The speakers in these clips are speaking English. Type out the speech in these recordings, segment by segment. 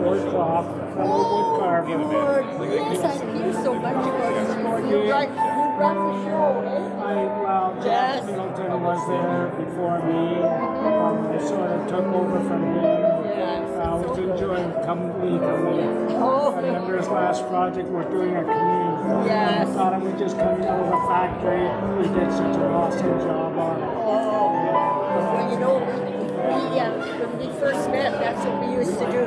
woodcloth, wood carving. Yes, I hear so much about this morning. You brought the show, eh? Well, Jack Middleton was there before me. I sort of took over from him. I was enjoying Lee. Oh. I remember his last project was doing a canoe. Yes. I thought it was just coming out of the factory. He did such an awesome job on it. Oh. Well, you know, when we first met, that's what we used to do.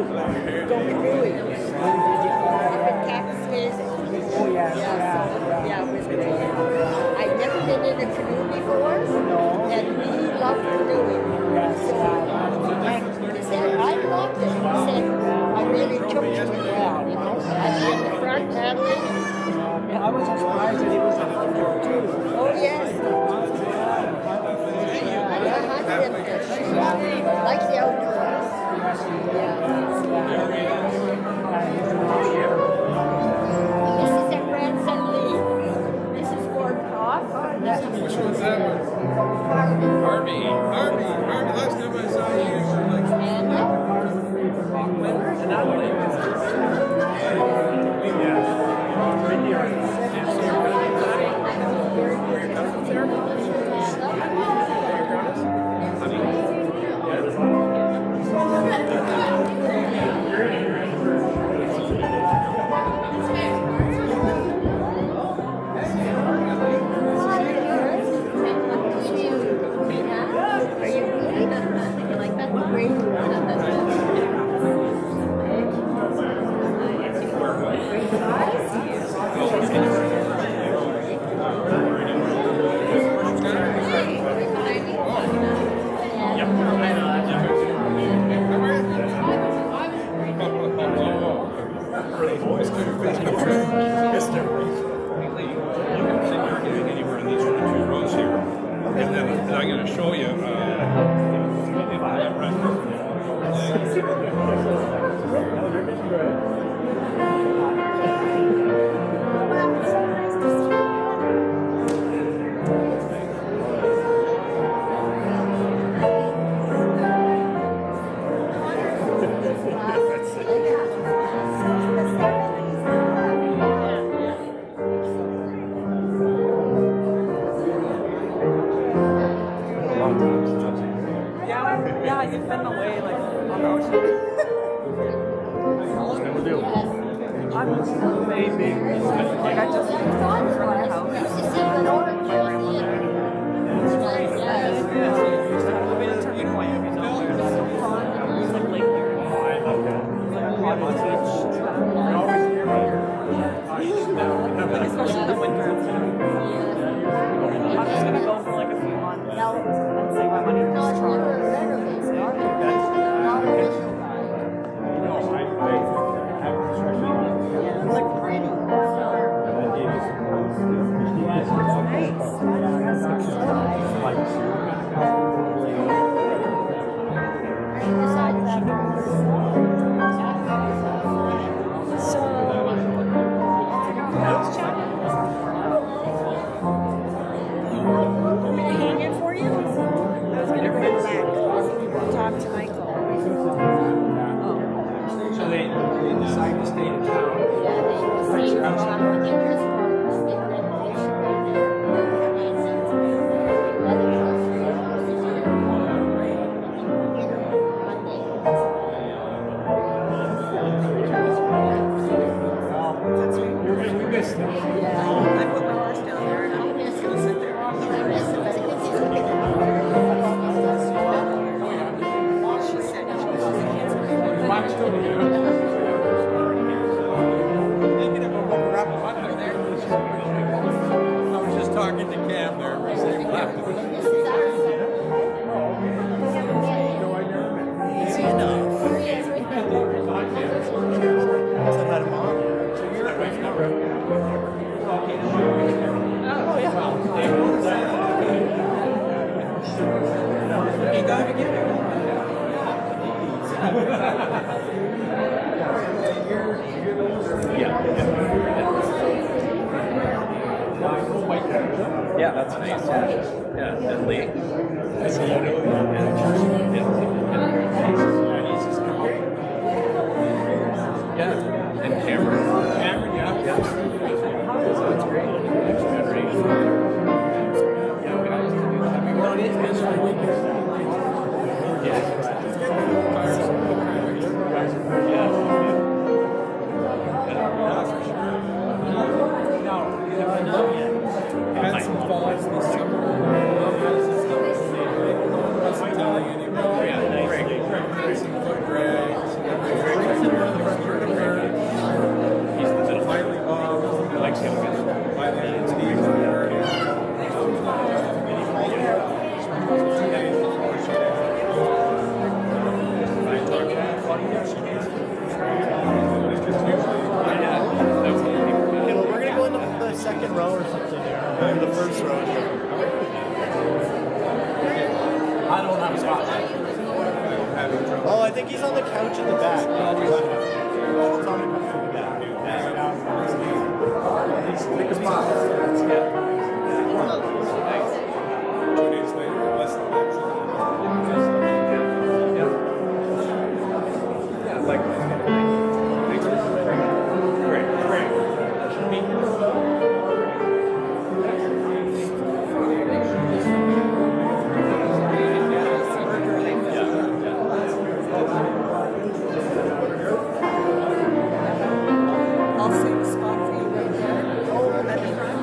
Go canoeing. Up in Cactus. Oh, yeah, it was great. I'd never been in a canoe before, and we loved canoeing. And he said, I loved it. He said, I really took to it well, you know. I'd be in the front paddling. I was surprised that he was a hunter, too. Oh, yes. I hunted and fished. Like the outdoors. This is their grandson Lee. This is Gordon Hoff. Which one's that? Harvey. Last time I saw you, you were like... I'm going to show you. Yeah, you've been away like on the ocean. I'm maybe. Like I just from your house. We've been in Turkey Point. It's like Lake Erie. Especially in the winter. I'm just gonna go for like a few months and save my money for Toronto. Yeah, that's nice. Yeah, and Lee. I see you. first rodeo. I don't have a spot. Oh, I think he's on the couch in the back. It's on the couch in the back. Pick a spot. 2 days later, less than that. Yeah, like. Thanks. Great. I'll save a spot for you right there. Oh, at the front.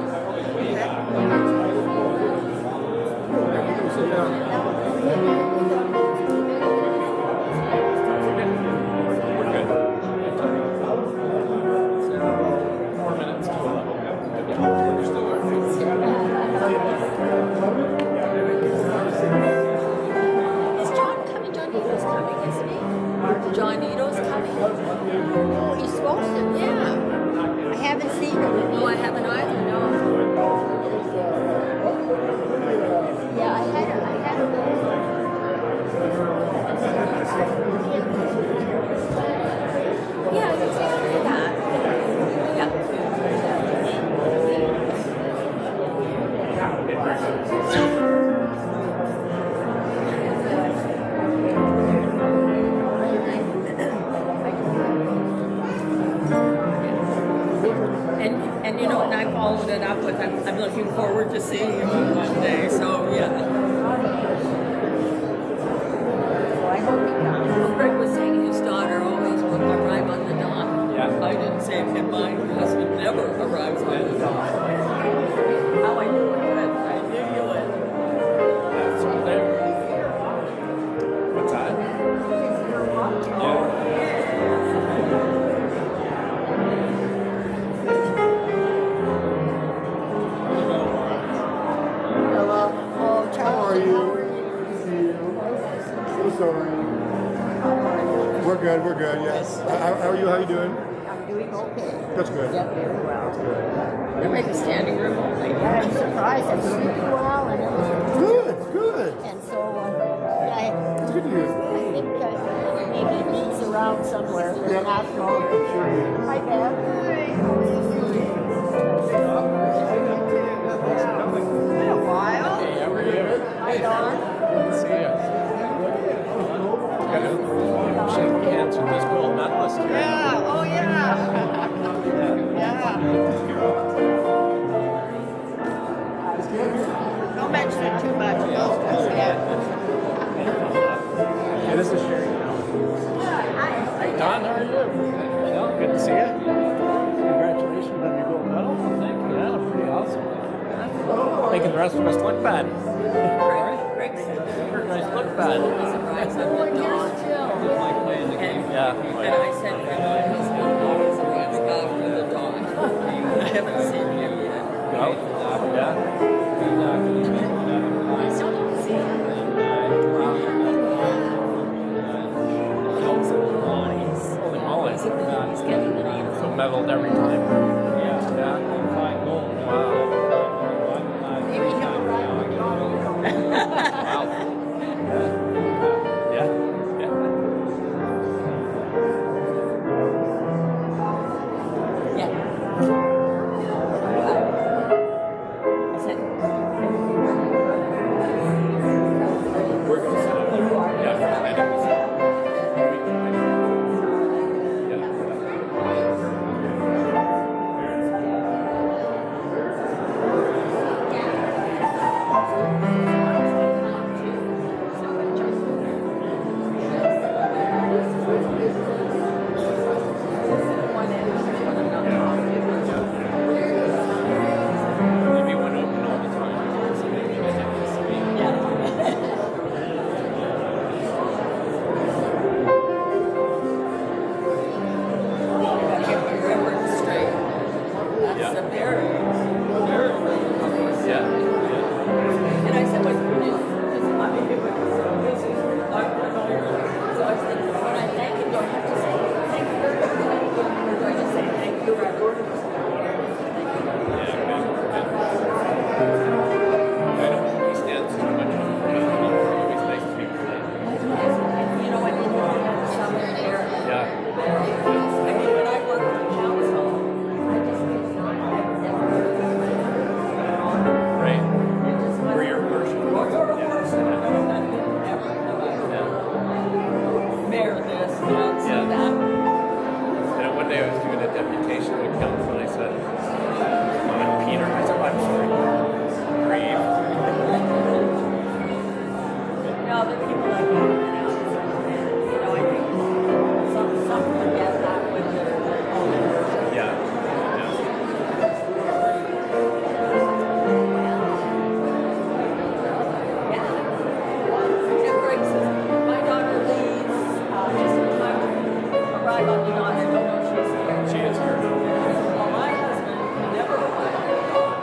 We're good. 4 minutes to 11. We're still working. Is John coming? John Ito's coming, isn't he? John Ito's coming? Oh, he's supposed to, yeah. I haven't seen him. No, I haven't either, no. Yeah, I had him. Yeah, exactly that. Yeah. And you know, and I followed it up with, I'm looking forward to seeing you one day. So yeah. Well, I hope he comes. Greg was saying his daughter always would arrive on the dot. Yeah. I didn't say it, and my husband never arrives on the dot. How I knew it, but I knew you would. That's all there. What's that? Yeah. Hello. Oh, Charles. How are you? So sorry. We're good, yes. How are you? How are you doing? I'm doing okay. That's good. Yeah, very well. You're making standing room only. Yeah, I'm surprised. I'm sleeping well and everything. Good. And so, yeah, It's good to hear. I think maybe he's around somewhere. Yeah. After all. Hi, Bev. Been a while. Hey, how are you? Hi, Dawn. Good to see you. Gotta shake hands with this gold medalist here. Yeah, oh yeah. Yeah. Don't mention it too much. Yeah. Yeah, this is Sherry. Don, how are you? Well, good to see you. Congratulations on your gold medal. Thank you. Yeah, pretty awesome. Making the rest of us look bad. Greg said You guys look bad. surprised on the dot. Yeah. And I said, my husband always arrives after the dot. I haven't seen him yet. Oh, yeah. Holy moly. He's getting the name. So medaled every time. Yeah. Wow. Maybe he'll arrive with John. Wow. Yeah. Yeah. Yeah. I said, We're going to set up. Yeah. I think some forget that when they're older. Yeah. Yeah, Greg says, my daughter leaves just in time to arrive on the yacht. I don't know if she's here. She is here. Well, my husband never arrived on the yacht.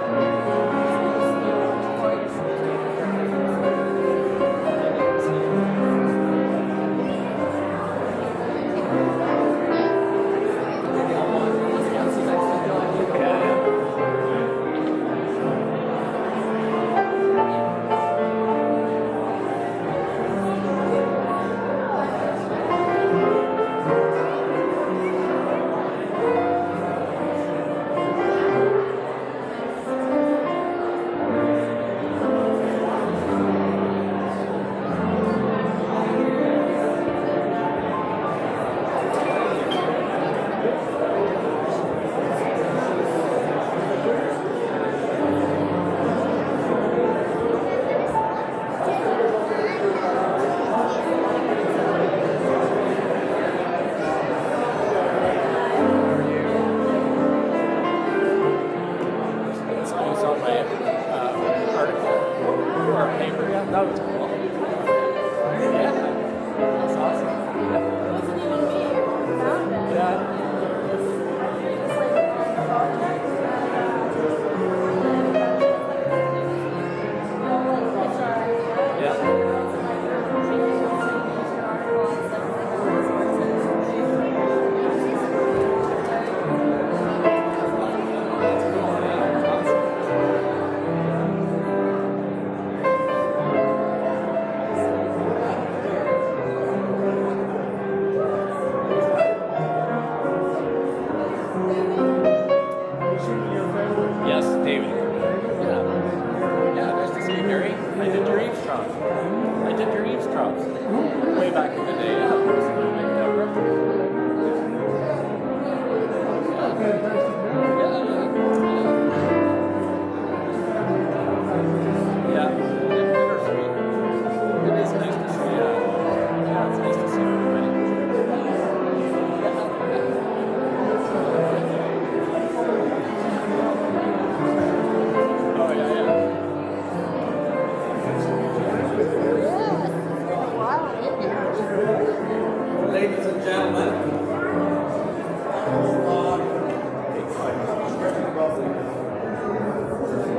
So you saw my article or paper? Yeah, that was cool. Yeah, that's awesome. Yeah. Yes, David. Yeah. Yeah, nice to see you, Gary. I did your eavesdrops. Way back in the day. Yeah, bittersweet. It is nice to see you. Yeah, it's nice to see everybody. Oh, yeah. Ladies and gentlemen,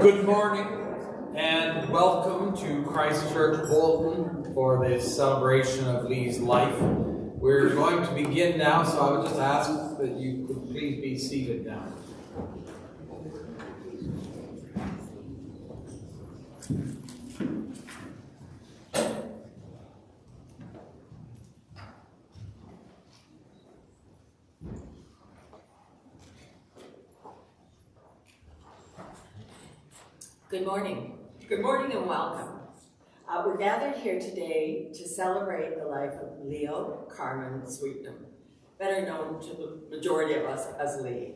good morning and welcome to Christ Church Bolton for this celebration of Lee's life. We're going to begin now, so I would just ask that you could please be seated now. Good morning. Good morning and welcome. We're gathered here today to celebrate the life of Leo Carmen Sweetnam, better known to the majority of us as Lee.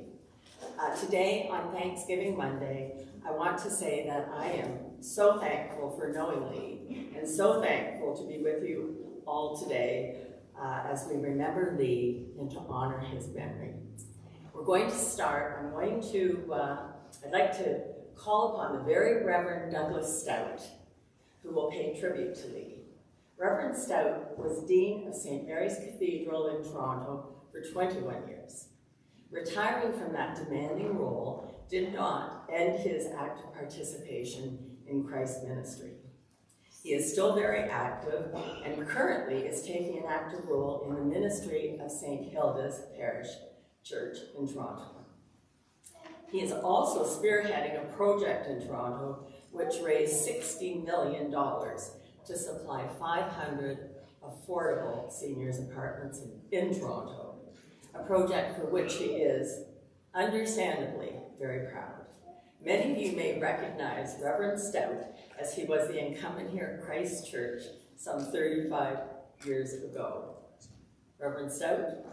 Today, on Thanksgiving Monday, I want to say that I am so thankful for knowing Lee and so thankful to be with you all today as we remember Lee and to honor his memory. We're going to start. I'd like to call upon the very Reverend Douglas Stout, who will pay tribute to Lee. Reverend Stout was Dean of St. Mary's Cathedral in Toronto for 21 years. Retiring from that demanding role did not end his active participation in Christ's ministry. He is still very active and currently is taking an active role in the ministry of St. Hilda's Parish Church in Toronto. He is also spearheading a project in Toronto which raised $60 million to supply 500 affordable seniors apartments in Toronto, a project for which he is, understandably, very proud. Many of you may recognize Reverend Stout as he was the incumbent here at Christ Church some 35 years ago. Reverend Stout?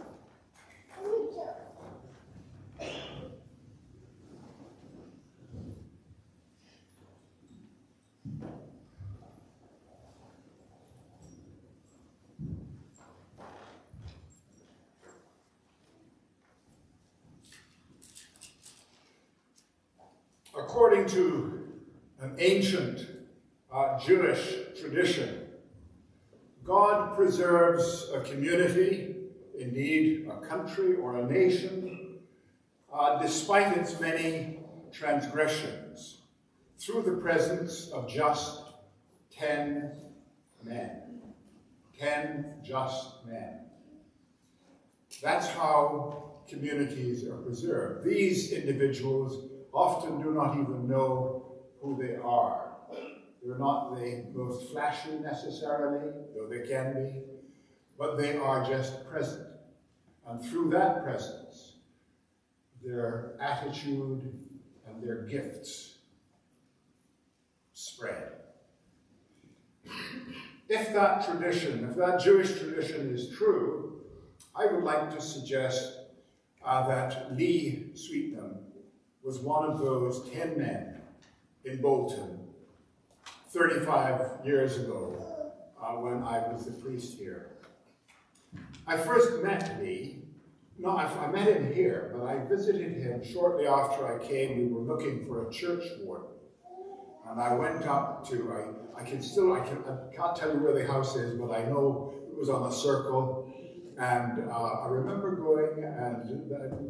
According to an ancient Jewish tradition, God preserves a community, indeed a country or a nation, despite its many transgressions, through the presence of just 10 men. 10 just men. That's how communities are preserved. These individuals often do not even know who they are. They're not the most flashy necessarily, though they can be, but they are just present. And through that presence, their attitude and their gifts spread. If that tradition, if that Jewish tradition is true, I would like to suggest that Lee Sweetnam was one of those 10 men in Bolton 35 years ago when I was the priest here. I first met Lee, I met him here, but I visited him shortly after I came. We were looking for a church warden. And I went up to, I can't tell you where the house is, but I know it was on a circle. And I remember going and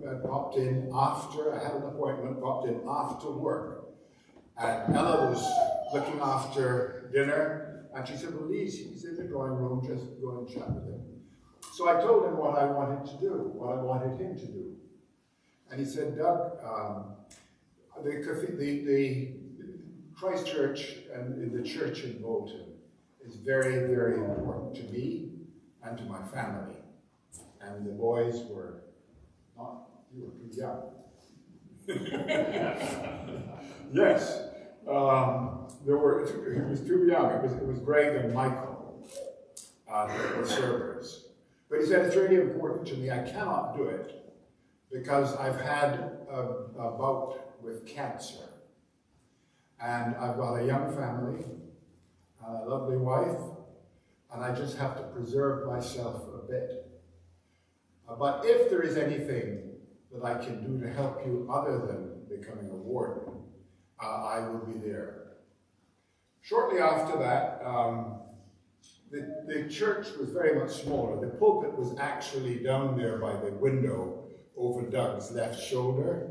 I popped in after, I had an appointment, popped in after work. And Ella was looking after dinner, and she said, well, he's in the drawing room, just go and chat with him. So I told him what I wanted to do, what I wanted him to do. And he said, Doug, the Christ Church and the church in Bolton is very, very important to me and to my family. And the boys were not, you were too young. Yes, he was too young. It was Greg and Michael that were servers. But he said, it's really important to me. I cannot do it because I've had a bout with cancer. And I've got a young family, a lovely wife, and I just have to preserve myself a bit. But if there is anything that I can do to help you other than becoming a warden, I will be there. Shortly after that, the church was very much smaller. The pulpit was actually down there by the window over Doug's left shoulder.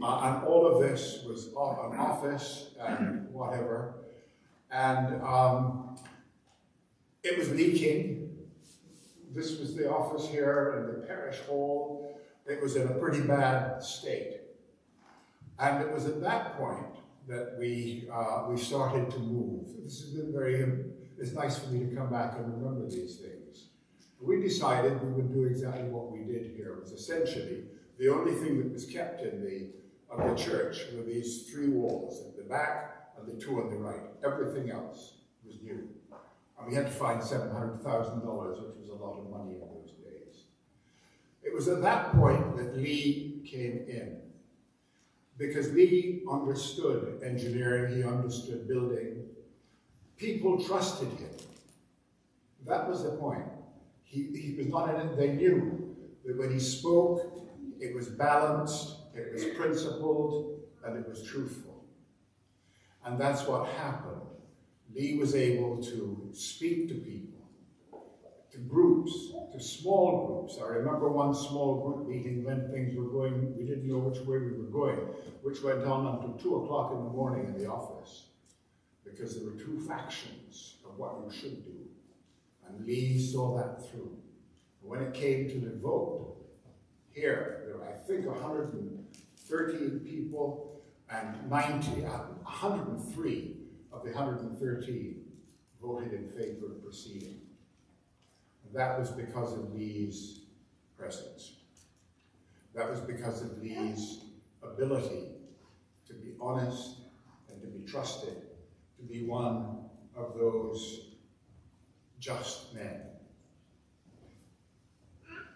And all of this was an office and whatever. And it was leaking. This was the office here and the parish hall. It was in a pretty bad state. And it was at that point that we started to move. This has been it's nice for me to come back and remember these things. We decided we would do exactly what we did here. It was essentially the only thing that was kept of the church were these 3 walls at the back and the 2 on the right. Everything else was new. And we had to find $700,000, which was a lot of money in those days. It was at that point that Lee came in. Because Lee understood engineering, he understood building. People trusted him. That was the point. He was not in it. They knew that when he spoke, it was balanced, it was principled, and it was truthful. And that's what happened. Lee was able to speak to people, to groups, to small groups. I remember one small group meeting when things were going, we didn't know which way we were going, which went on until 2 o'clock in the morning in the office, because there were 2 factions of what you should do. And Lee saw that through. When it came to the vote, here, there were, I think, 113 people, and 103 of the 113 voted in favor of proceeding. And that was because of Lee's presence. That was because of Lee's ability to be honest and to be trusted, to be one of those just men.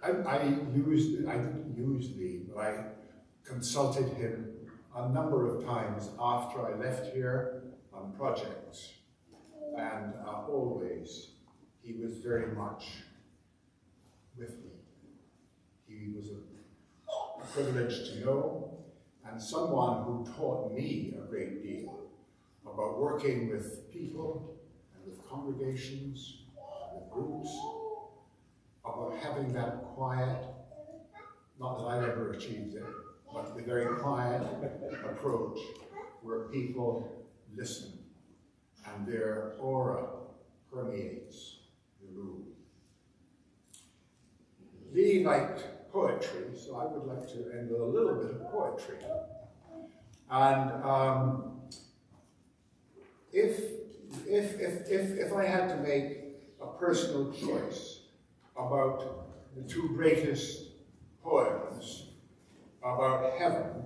I didn't use Lee, but I consulted him a number of times after I left here on projects. And always, he was very much with me. He was a privilege to know, and someone who taught me a great deal about working with people and with congregations, with groups, about having that quiet, not that I've ever achieved it, but the very quiet approach where people listen and their aura permeates the room. Lee liked poetry, so I would like to end with a little bit of poetry. And if I had to make a personal choice about the two greatest poems about heaven,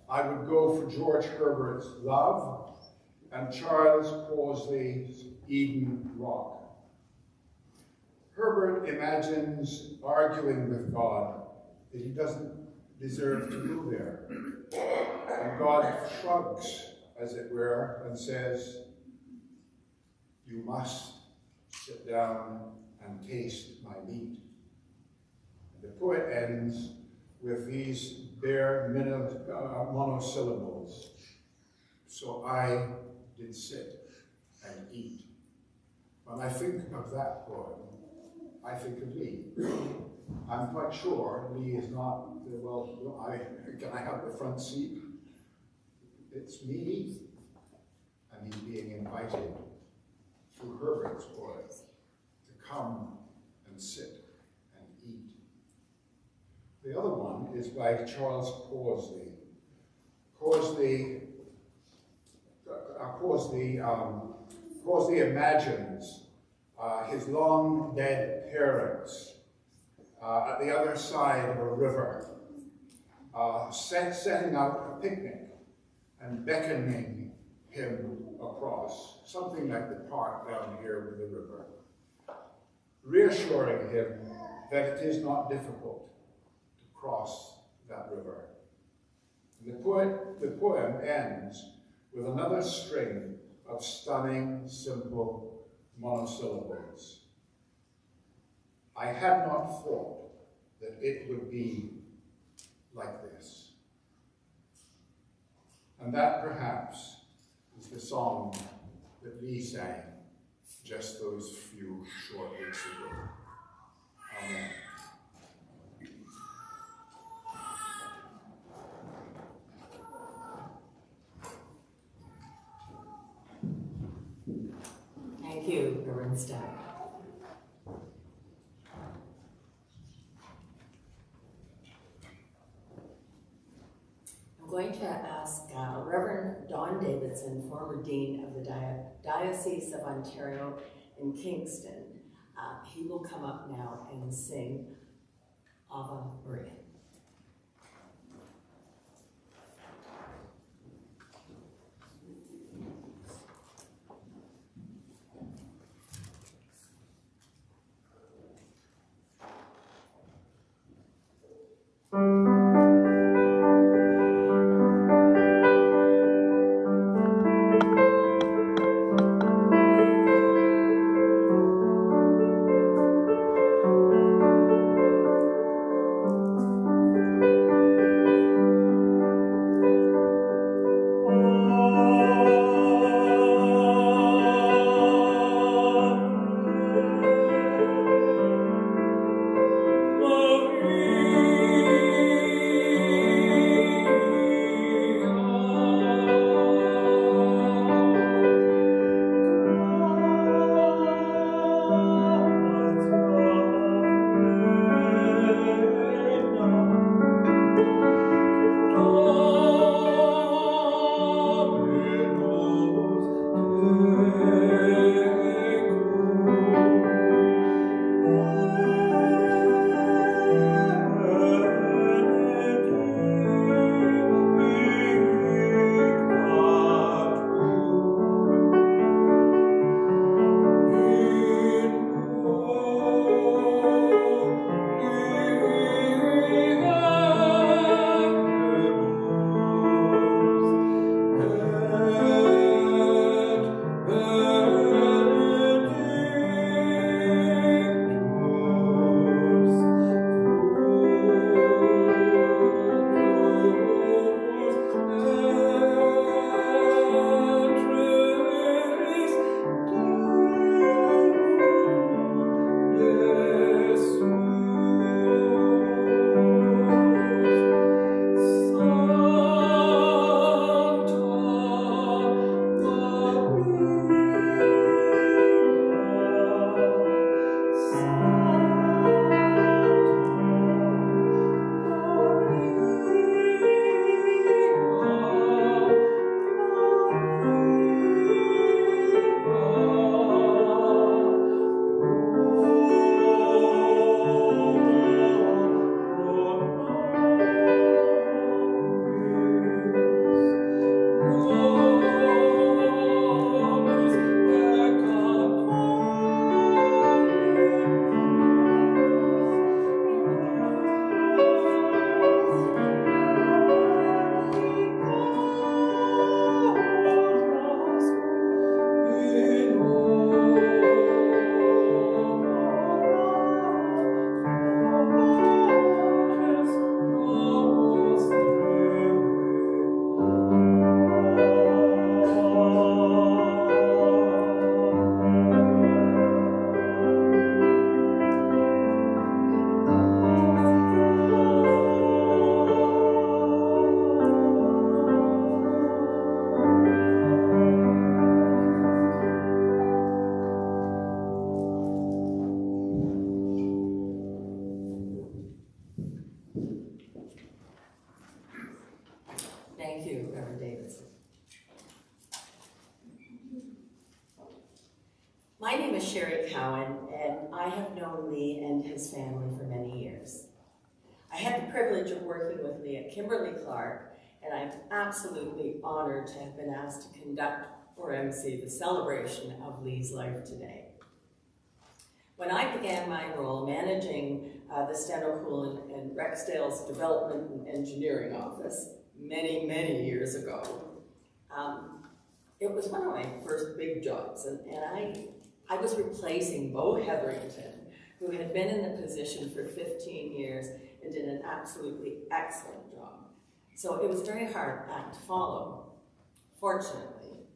I would go for George Herbert's Love and Charles Causley's Eden Rock. Herbert imagines arguing with God that he doesn't deserve to go there. And God shrugs, as it were, and says, you must sit down and taste my meat. And the poet ends with these bare monosyllables. So I did sit and eat. When I think of that poem, I think of Lee. I'm quite sure Lee is not, well, can I have the front seat? It's me, and he's being invited through Herbert's poem to come and sit and eat. The other one is by Charles Causley. Causley imagines his long dead parents at the other side of a river, setting out a picnic and beckoning him across, something like the park down here with the river, reassuring him that it is not difficult to cross that river. And the poem ends with another string of stunning, simple monosyllables. I had not thought that it would be like this. And that perhaps is the song that Lee sang just those few short weeks ago. Amen. Thank you, Reverend Stack. I'm going to ask Reverend Don Davidson, former Dean of the Diocese of Ontario in Kingston. He will come up now and sing Ave Maria. Cowan, and I have known Lee and his family for many years. I had the privilege of working with Lee at Kimberly-Clark, and I'm absolutely honored to have been asked to conduct or MC the celebration of Lee's life today. When I began my role managing the Steno-Cool and Rexdale's Development and Engineering Office many, many years ago, it was one of my first big jobs, and I was replacing Bo Hetherington, who had been in the position for 15 years and did an absolutely excellent job. So it was a very hard act to follow. Fortunately,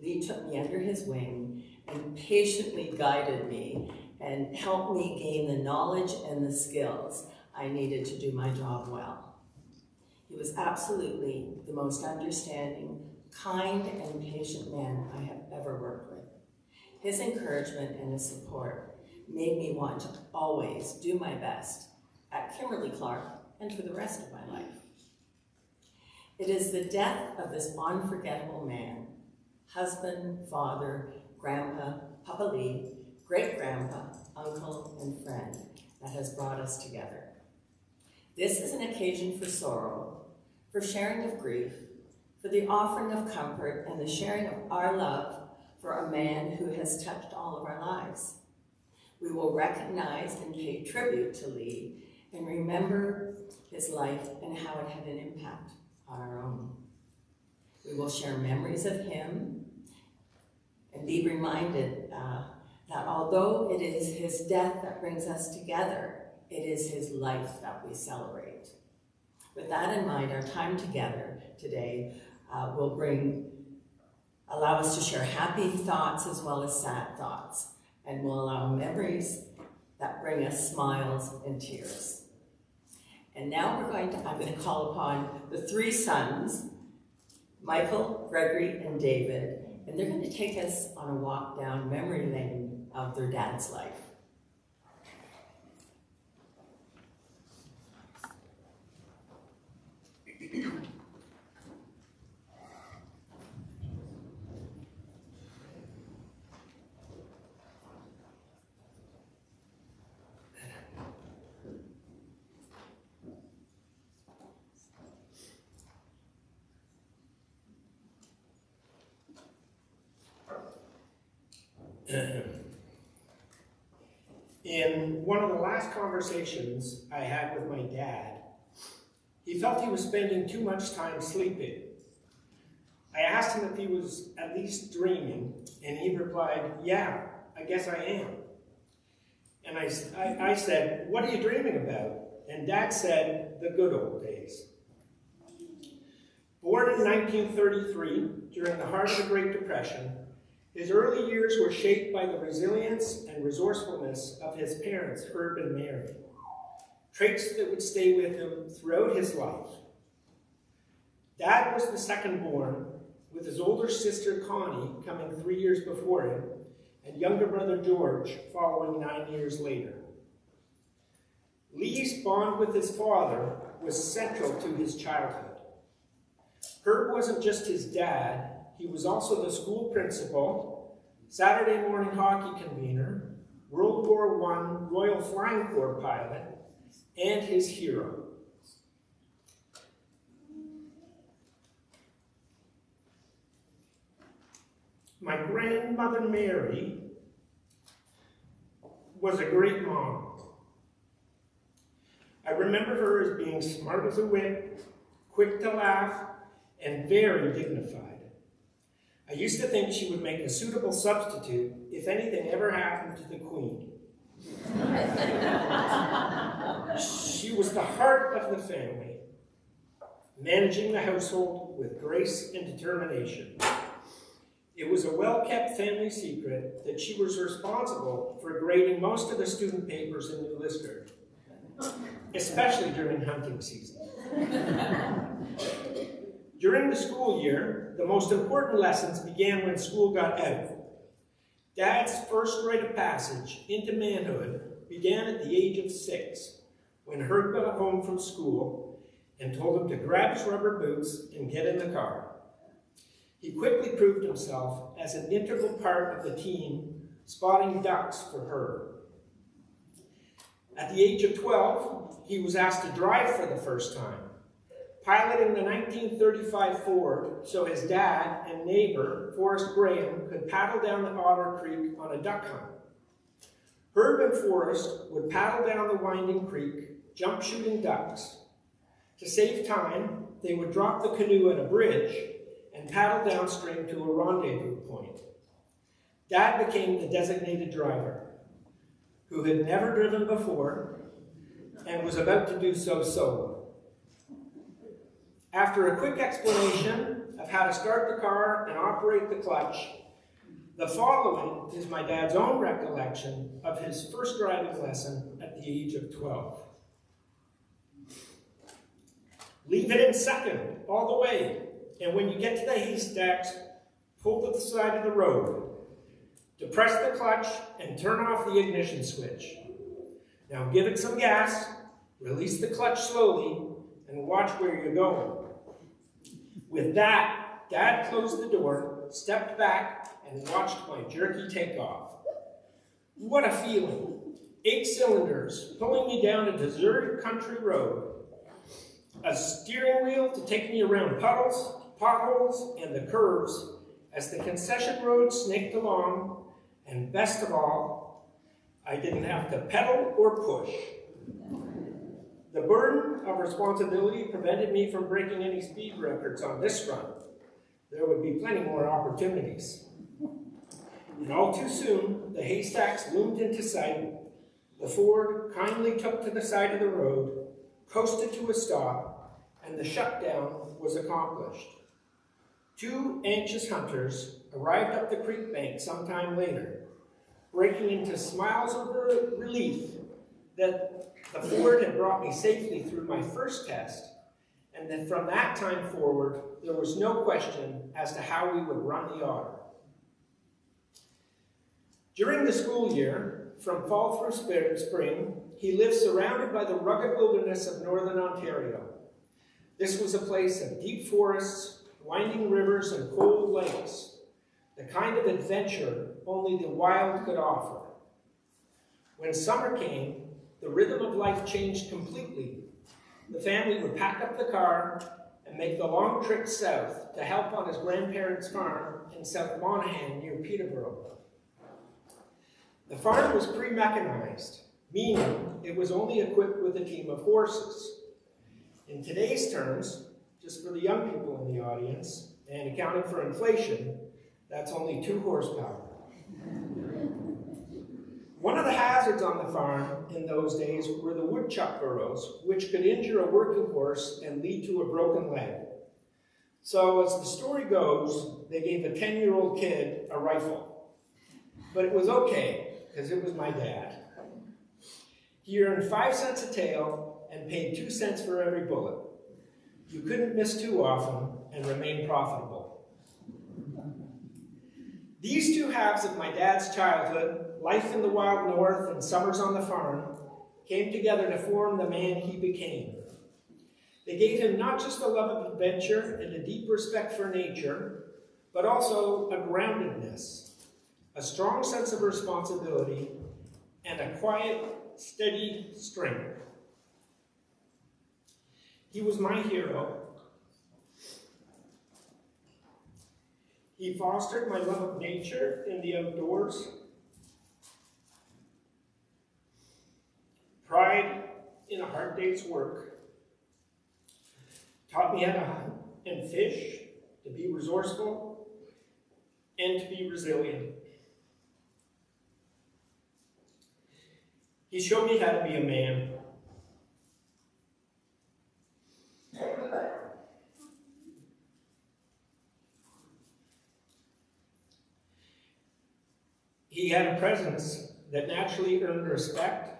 Lee took me under his wing and patiently guided me and helped me gain the knowledge and the skills I needed to do my job well. He was absolutely the most understanding, kind, and patient man I have ever worked with. His encouragement and his support made me want to always do my best at Kimberly-Clark and for the rest of my life. It is the death of this unforgettable man, husband, father, grandpa, Papa Lee, great-grandpa, uncle, and friend, that has brought us together. This is an occasion for sorrow, for sharing of grief, for the offering of comfort, and the sharing of our love for a man who has touched all of our lives. We will recognize and pay tribute to Lee and remember his life and how it had an impact on our own. We will share memories of him and be reminded that although it is his death that brings us together, it is his life that we celebrate. With that in mind, our time together today will allow us to share happy thoughts as well as sad thoughts, and will allow memories that bring us smiles and tears. And now I'm going to call upon the three sons, Michael, Gregory, and David, and they're going to take us on a walk down memory lane of their dad's life. In one of the last conversations I had with my dad, he felt he was spending too much time sleeping. I asked him if he was at least dreaming, and he replied, "Yeah, I guess I am." And I said, "What are you dreaming about?" And Dad said, "The good old days." Born in 1933, during the heart of the Great Depression, his early years were shaped by the resilience and resourcefulness of his parents, Herb and Mary, traits that would stay with him throughout his life. Dad was the second born, with his older sister Connie coming 3 years before him, and younger brother George following 9 years later. Lee's bond with his father was central to his childhood. Herb wasn't just his dad, he was also the school principal, Saturday morning hockey convener, World War I Royal Flying Corps pilot, and his hero. My grandmother Mary was a great mom. I remember her as being smart as a whip, quick to laugh, and very dignified. I used to think she would make a suitable substitute if anything ever happened to the Queen. She was the heart of the family, managing the household with grace and determination. It was a well-kept family secret that she was responsible for grading most of the student papers in New Liskeard, especially during hunting season. During the school year, the most important lessons began when school got out. Dad's first rite of passage into manhood began at the age of 6, when Herb got home from school and told him to grab his rubber boots and get in the car. He quickly proved himself as an integral part of the team spotting ducks for Herb. At the age of 12, he was asked to drive for the first time, piloting the 1935 Ford so his dad and neighbor, Forrest Graham, could paddle down the Otter Creek on a duck hunt. Herb and Forrest would paddle down the winding creek, jump shooting ducks. To save time, they would drop the canoe at a bridge and paddle downstream to a rendezvous point. Dad became the designated driver, who had never driven before and was about to do so solo. After a quick explanation of how to start the car and operate the clutch, the following is my dad's own recollection of his first driving lesson at the age of 12. Leave it in second, all the way, and when you get to the haystacks, pull to the side of the road. Depress the clutch and turn off the ignition switch. Now give it some gas, release the clutch slowly, and watch where you're going. With that, Dad closed the door, stepped back, and watched my jerky takeoff. What a feeling. 8 cylinders pulling me down a deserted country road. A steering wheel to take me around puddles, potholes, and the curves as the concession road snaked along, and best of all, I didn't have to pedal or push. The burden of responsibility prevented me from breaking any speed records on this run. There would be plenty more opportunities. And all too soon, the haystacks loomed into sight. The Ford kindly took to the side of the road, coasted to a stop, and the shutdown was accomplished. 2 anxious hunters arrived up the creek bank sometime later, breaking into smiles of relief that the Ford had brought me safely through my first test, and that from that time forward, there was no question as to how we would run the Otter. During the school year, from fall through spring, he lived surrounded by the rugged wilderness of northern Ontario. This was a place of deep forests, winding rivers, and cold lakes, the kind of adventure only the wild could offer. When summer came, the rhythm of life changed completely. The family would pack up the car and make the long trip south to help on his grandparents' farm in South Monaghan near Peterborough. The farm was pre-mechanized, meaning it was only equipped with a team of horses. In today's terms, just for the young people in the audience, and accounting for inflation, that's only 2 horsepower. One of the hazards on the farm in those days were the woodchuck burrows, which could injure a working horse and lead to a broken leg. So as the story goes, they gave a 10-year-old kid a rifle. But it was okay, because it was my dad. He earned 5 cents a tail and paid 2 cents for every bullet. You couldn't miss too often and remain profitable. These 2 halves of my dad's childhood, life in the wild north and summers on the farm, came together to form the man he became. They gave him not just a love of adventure and a deep respect for nature, but also a groundedness, a strong sense of responsibility, and a quiet, steady strength. He was my hero. He fostered my love of nature and the outdoors, pride in a hard day's work, taught me how to hunt and fish, to be resourceful, and to be resilient. He showed me how to be a man. He had a presence that naturally earned respect,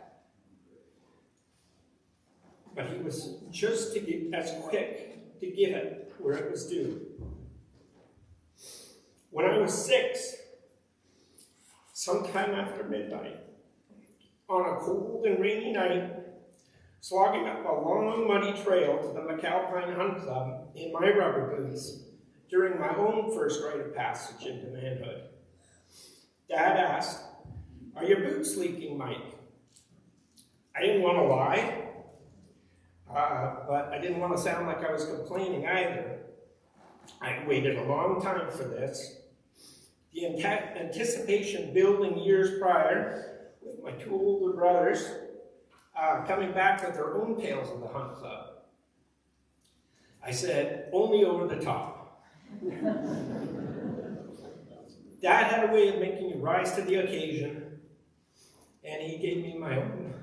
but he was just as quick to give it where it was due. When I was 6, sometime after midnight, on a cold and rainy night, slogging up a long, muddy trail to the McAlpine Hunt Club in my rubber boots during my own first rite of passage into manhood, Dad asked, "Are your boots leaking, Mike?" I didn't want to lie, but I didn't want to sound like I was complaining either. I waited a long time for this. The anticipation building years prior, with my 2 older brothers coming back with their own tales of the Hunt Club. I said, "Only over the top." Dad had a way of making you rise to the occasion, and he gave me my own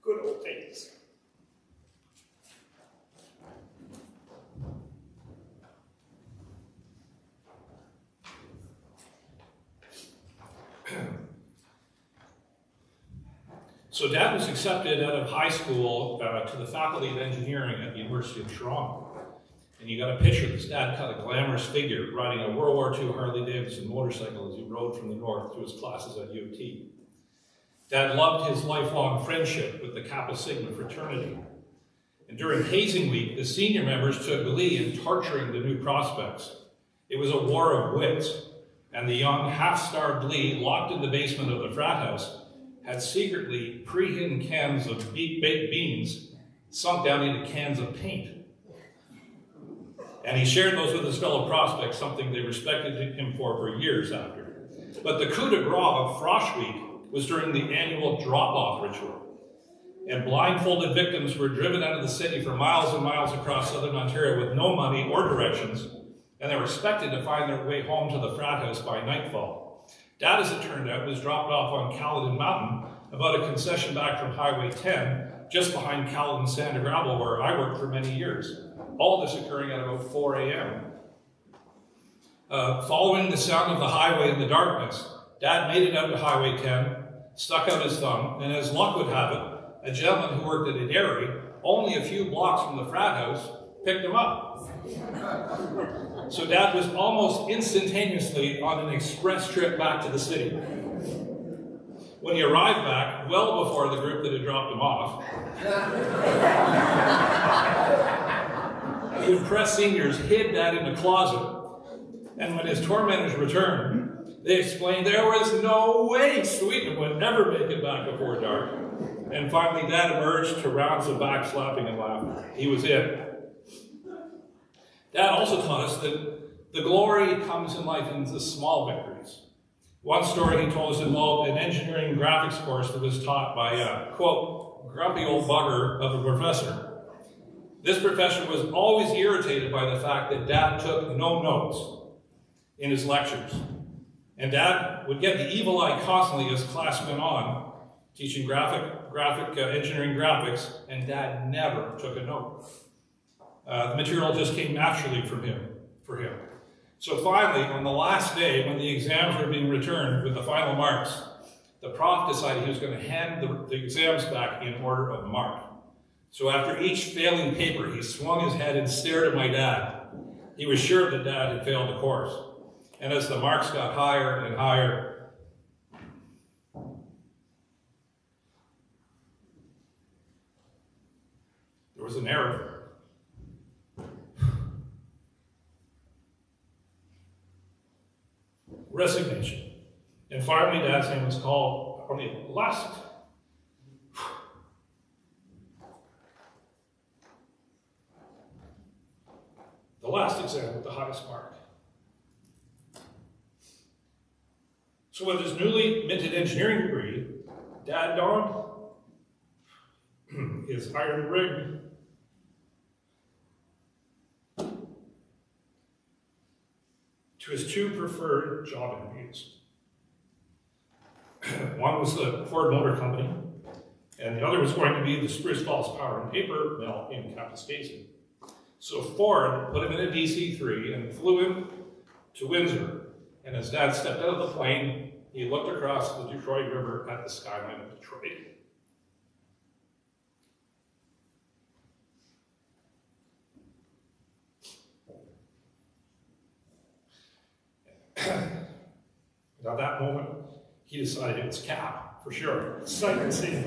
good old days. So Dad was accepted out of high school to the Faculty of Engineering at the University of Toronto. And you got a picture of his dad, kind of glamorous figure, riding a World War II Harley-Davidson motorcycle as he rode from the north to his classes at UT. Dad loved his lifelong friendship with the Kappa Sigma fraternity. And during hazing week, the senior members took glee in torturing the new prospects. It was a war of wits, and the young, half-starved Lee, locked in the basement of the frat house, had secretly pre-hidden cans of baked beans sunk down into cans of paint. And he shared those with his fellow prospects, something they respected him for years after. But the coup de grace of Frosh Week was during the annual drop-off ritual. And blindfolded victims were driven out of the city for miles and miles across southern Ontario with no money or directions, and they were expected to find their way home to the frat house by nightfall. Dad, as it turned out, was dropped off on Caledon Mountain, about a concession back from Highway 10, just behind Caledon Sand and Gravel, where I worked for many years. All this occurring at about 4 a.m. Following the sound of the highway in the darkness, Dad made it out to Highway 10, stuck out his thumb, and as luck would have it, a gentleman who worked at a dairy, only a few blocks from the frat house, picked him up. So Dad was almost instantaneously on an express trip back to the city. When he arrived back, well before the group that had dropped him off, the impressed seniors hid Dad in a closet. And when his tormentors returned, they explained there was no way Sweetnam would ever make it back before dark. And finally, Dad emerged to rounds of backslapping and laughter. He was in. Dad also taught us that the glory comes in life in the small victories. One story he told us involved an engineering graphics course that was taught by a, quote, grumpy old bugger of a professor. This professor was always irritated by the fact that Dad took no notes in his lectures. And Dad would get the evil eye constantly as class went on, teaching engineering graphics, and Dad never took a note. The material just came naturally for him. So finally, on the last day, when the exams were being returned with the final marks, the prof decided he was going to hand the exams back in order of mark. So after each failing paper, he swung his head and stared at my dad. He was sure that Dad had failed the course. And as the marks got higher and higher, there was an error. Resignation. And finally, Dad's name was called on the last exam with the highest mark. So with his newly minted engineering degree, Dad donned his iron ring to his 2 preferred job interviews. One was the Ford Motor Company, and the other was going to be the Spruce Falls Power and Paper Mill in Kapuskasing. So Ford put him in a DC-3 and flew him to Windsor. And as Dad stepped out of the plane, he looked across the Detroit River at the skyline of Detroit. At that moment, he decided it was Cap, for sure. Sight and seeing.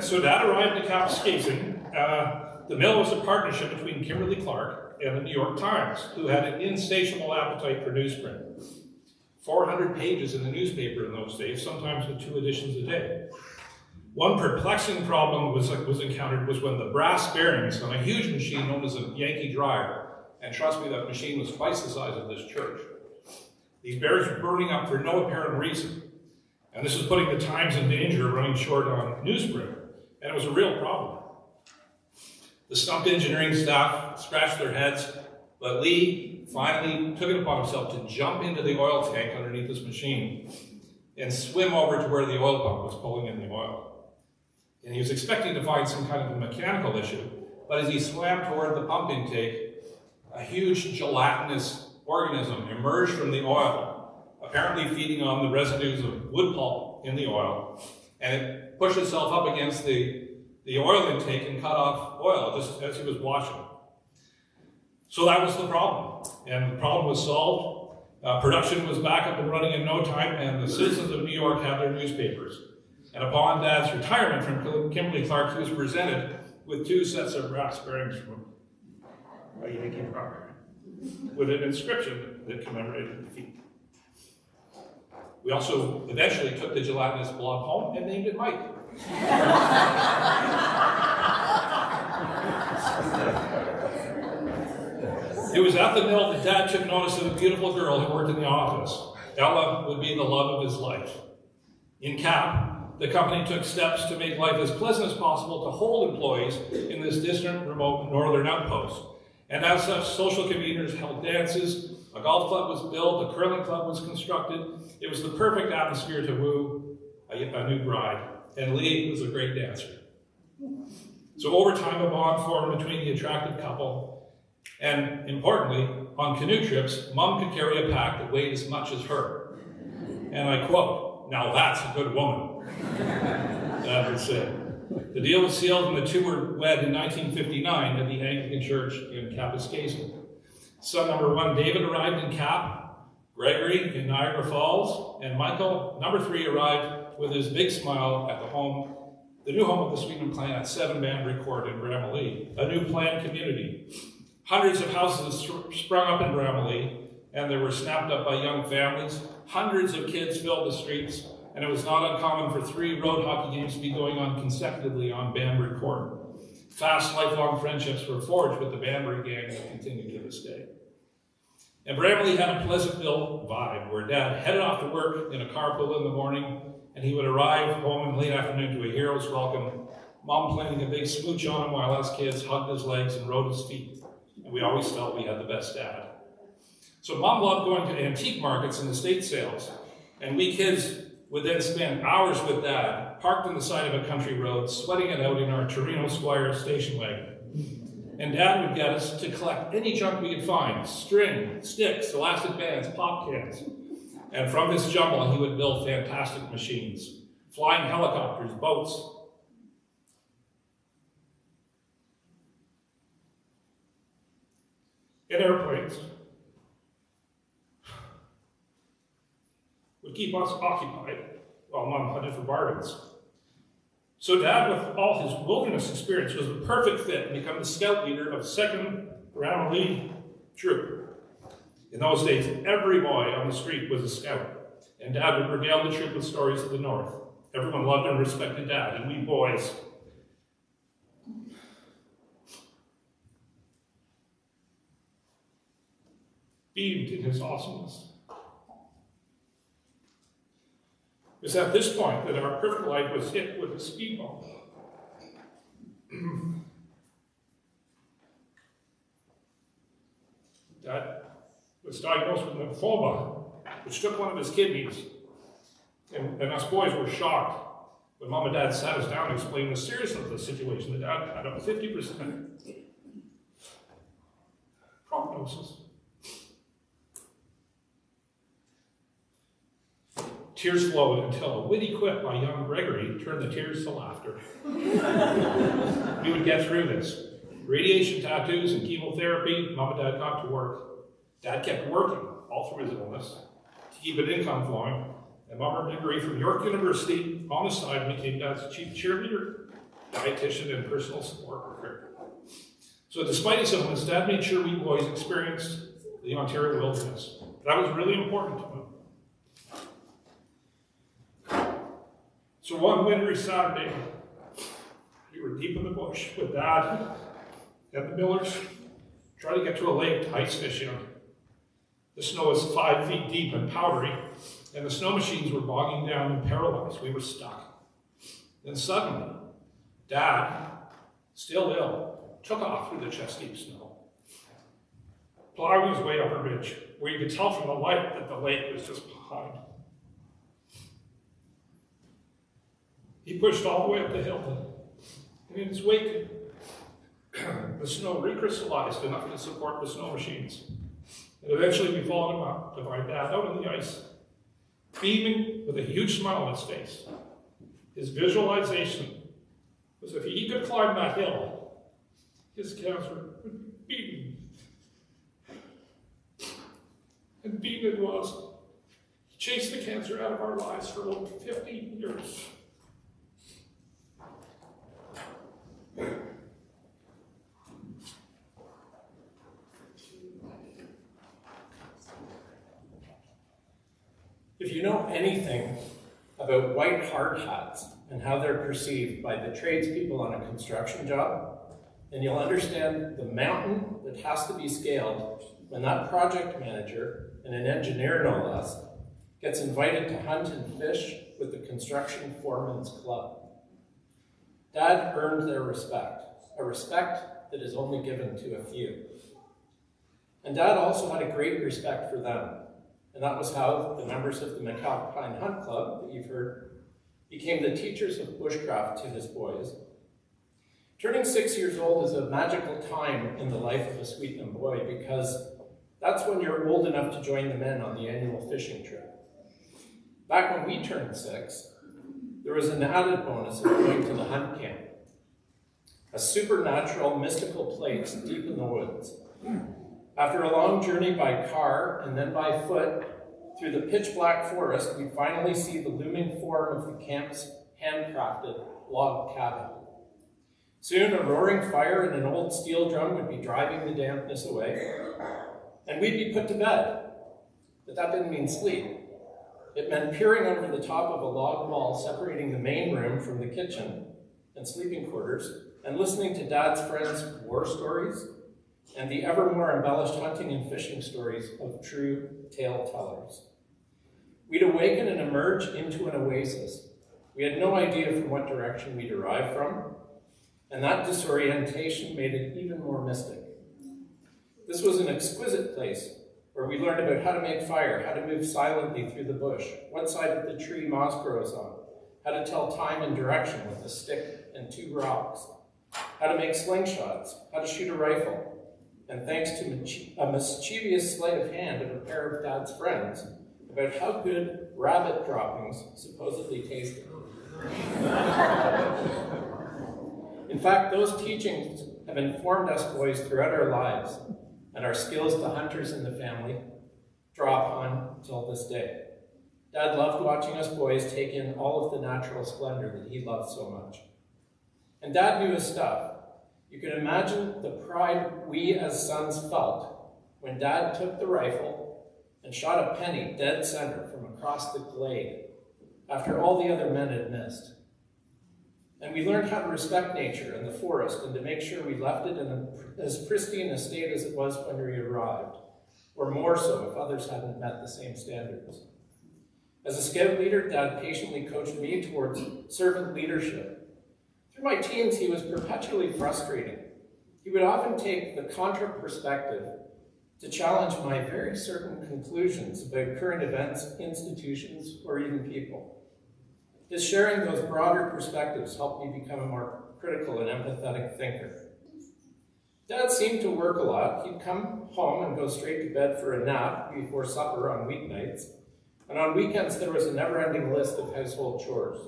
So Dad arrived at Kapuskasing. The mill was a partnership between Kimberly Clark and the New York Times, who had an insatiable appetite for newsprint. 400 pages in the newspaper in those days, sometimes with 2 editions a day. One perplexing problem was encountered was when the brass bearings on a huge machine known as a Yankee dryer, and trust me, that machine was twice the size of this church. These bearings were burning up for no apparent reason. And this was putting the Times in danger of running short on newsprint. And it was a real problem. The stumped engineering staff scratched their heads, but Lee finally took it upon himself to jump into the oil tank underneath this machine and swim over to where the oil pump was pulling in the oil. And he was expecting to find some kind of a mechanical issue, but as he swam toward the pump intake, a huge gelatinous organism emerged from the oil, apparently feeding on the residues of wood pulp in the oil, and it pushed itself up against the oil intake and cut off oil just as he was washing. So that was the problem, and the problem was solved. Production was back up and running in no time, and the citizens of New York had their newspapers. And upon Dad's retirement from Kimberly-Clark, he was presented with 2 sets of brass bearings from a Yankee dryer with an inscription that commemorated the feat. We also eventually took the gelatinous blob home and named it Mike. It was at the mill that Dad took notice of a beautiful girl who worked in the office. Ella would be the love of his life. In Cap, the company took steps to make life as pleasant as possible to hold employees in this distant, remote northern outpost. And as such, social conveners held dances, a golf club was built, a curling club was constructed. It was the perfect atmosphere to woo a new bride, and Lee was a great dancer. So over time, a bond formed between the attractive couple, and importantly, on canoe trips, Mom could carry a pack that weighed as much as her. And I quote, "Now that's a good woman," Dad would say. The deal was sealed and the 2 were wed in 1959 at the Anglican Church in Kapuskasing. Son number 1, David, arrived in Cap, Gregory in Niagara Falls, and Michael, number 3, arrived with his big smile at the new home of the Sweetnam clan at 7 Banbury Court in Bramalea, a new planned community. Hundreds of houses sprung up in Bramalea, and they were snapped up by young families. Hundreds of kids filled the streets, and it was not uncommon for 3 road hockey games to be going on consecutively on Banbury Court. Fast, lifelong friendships were forged with the Banbury gang that continue to this day. And Bramalea had a Pleasantville vibe, where Dad headed off to work in a carpool in the morning, and he would arrive home in late afternoon to a hero's welcome, Mom planting a big smooch on him while us kids hugged his legs and rode his feet. And we always felt we had the best dad. So Mom loved going to antique markets and estate sales, and we kids would then spend hours with Dad, parked on the side of a country road, sweating it out in our Torino Squire station wagon. And Dad would get us to collect any junk we could find: string, sticks, elastic bands, pop cans. And from this jumble, he would build fantastic machines: flying helicopters, boats. And airplanes. Would keep us occupied while Mom hunted for bargains. So Dad, with all his wilderness experience, was the perfect fit to become the scout leader of 2nd Bramalea Troop. In those days, every boy on the street was a scout, and Dad would regale the troop with stories of the North. Everyone loved and respected Dad, and we boys beamed in his awesomeness. It was at this point that our perfect life was hit with a speed bump. Dad was diagnosed with lymphoma, which took one of his kidneys. And us boys were shocked when Mom and Dad sat us down and explained the seriousness of the situation. That Dad had a 50% prognosis. Tears flowed until a witty quip by young Gregory turned the tears to laughter. We would get through this. Radiation tattoos and chemotherapy, Mom and Dad got to work. Dad kept working all through his illness to keep an income flowing, and Mom earned a degree from York University on the side and became Dad's chief cheerleader, dietitian, and personal support worker. So despite his illness, Dad made sure we boys experienced the Ontario wilderness. That was really important to him. So one wintry Saturday, we were deep in the bush with Dad and the Millers, trying to get to a lake to ice fish in. The snow was 5 feet deep and powdery, and the snow machines were bogging down and paralyzed. We were stuck. Then suddenly, Dad, still ill, took off through the chest-deep snow, plowing his way up a ridge, where you could tell from the light that the lake was just behind. He pushed all the way up the hill, and in his wake, the snow recrystallized enough to support the snow machines. And eventually we followed him up to find Dad out on the ice, beaming with a huge smile on his face. His visualization was if he could climb that hill, his cancer would be beaten. And beaten it was. He chased the cancer out of our lives for over 50 years. If you know anything about white hard hats and how they're perceived by the tradespeople on a construction job, then you'll understand the mountain that has to be scaled when that project manager, and an engineer no less, gets invited to hunt and fish with the Construction Foreman's Club. Dad earned their respect, a respect that is only given to a few. And Dad also had a great respect for them, and that was how the members of the McAlpine Hunt Club that you've heard became the teachers of bushcraft to his boys. Turning 6 years old is a magical time in the life of a Sweetnam boy because that's when you're old enough to join the men on the annual fishing trip. Back when we turned 6, there was an added bonus of going to the hunt camp, a supernatural, mystical place deep in the woods. After a long journey by car and then by foot through the pitch-black forest, we finally see the looming form of the camp's handcrafted log cabin. Soon a roaring fire and an old steel drum would be driving the dampness away, and we'd be put to bed. But that didn't mean sleep. It meant peering over the top of a log wall separating the main room from the kitchen and sleeping quarters, and listening to Dad's friends' war stories and the ever more embellished hunting and fishing stories of true tale tellers. We'd awaken and emerge into an oasis. We had no idea from what direction we'd arrive from, and that disorientation made it even more mystic. This was an exquisite place where we learned about how to make fire, how to move silently through the bush, what side of the tree moss grows on, how to tell time and direction with a stick and 2 rocks, how to make slingshots, how to shoot a rifle, and thanks to a mischievous sleight of hand of a pair of Dad's friends, about how good rabbit droppings supposedly tasted. In fact, those teachings have informed us boys throughout our lives, and our skills to hunters in the family draw upon till this day. Dad loved watching us boys take in all of the natural splendor that he loved so much. And Dad knew his stuff. You can imagine the pride we as sons felt when Dad took the rifle and shot a penny dead center from across the glade after all the other men had missed. And we learned how to respect nature and the forest and to make sure we left it in as pristine a state as it was when we arrived, or more so if others hadn't met the same standards. As a scout leader, Dad patiently coached me towards servant leadership. Through my teens, he was perpetually frustrating. He would often take the contra perspective to challenge my very certain conclusions about current events, institutions, or even people. His sharing those broader perspectives helped me become a more critical and empathetic thinker. Dad seemed to work a lot. He'd come home and go straight to bed for a nap before supper on weeknights, and on weekends there was a never-ending list of household chores.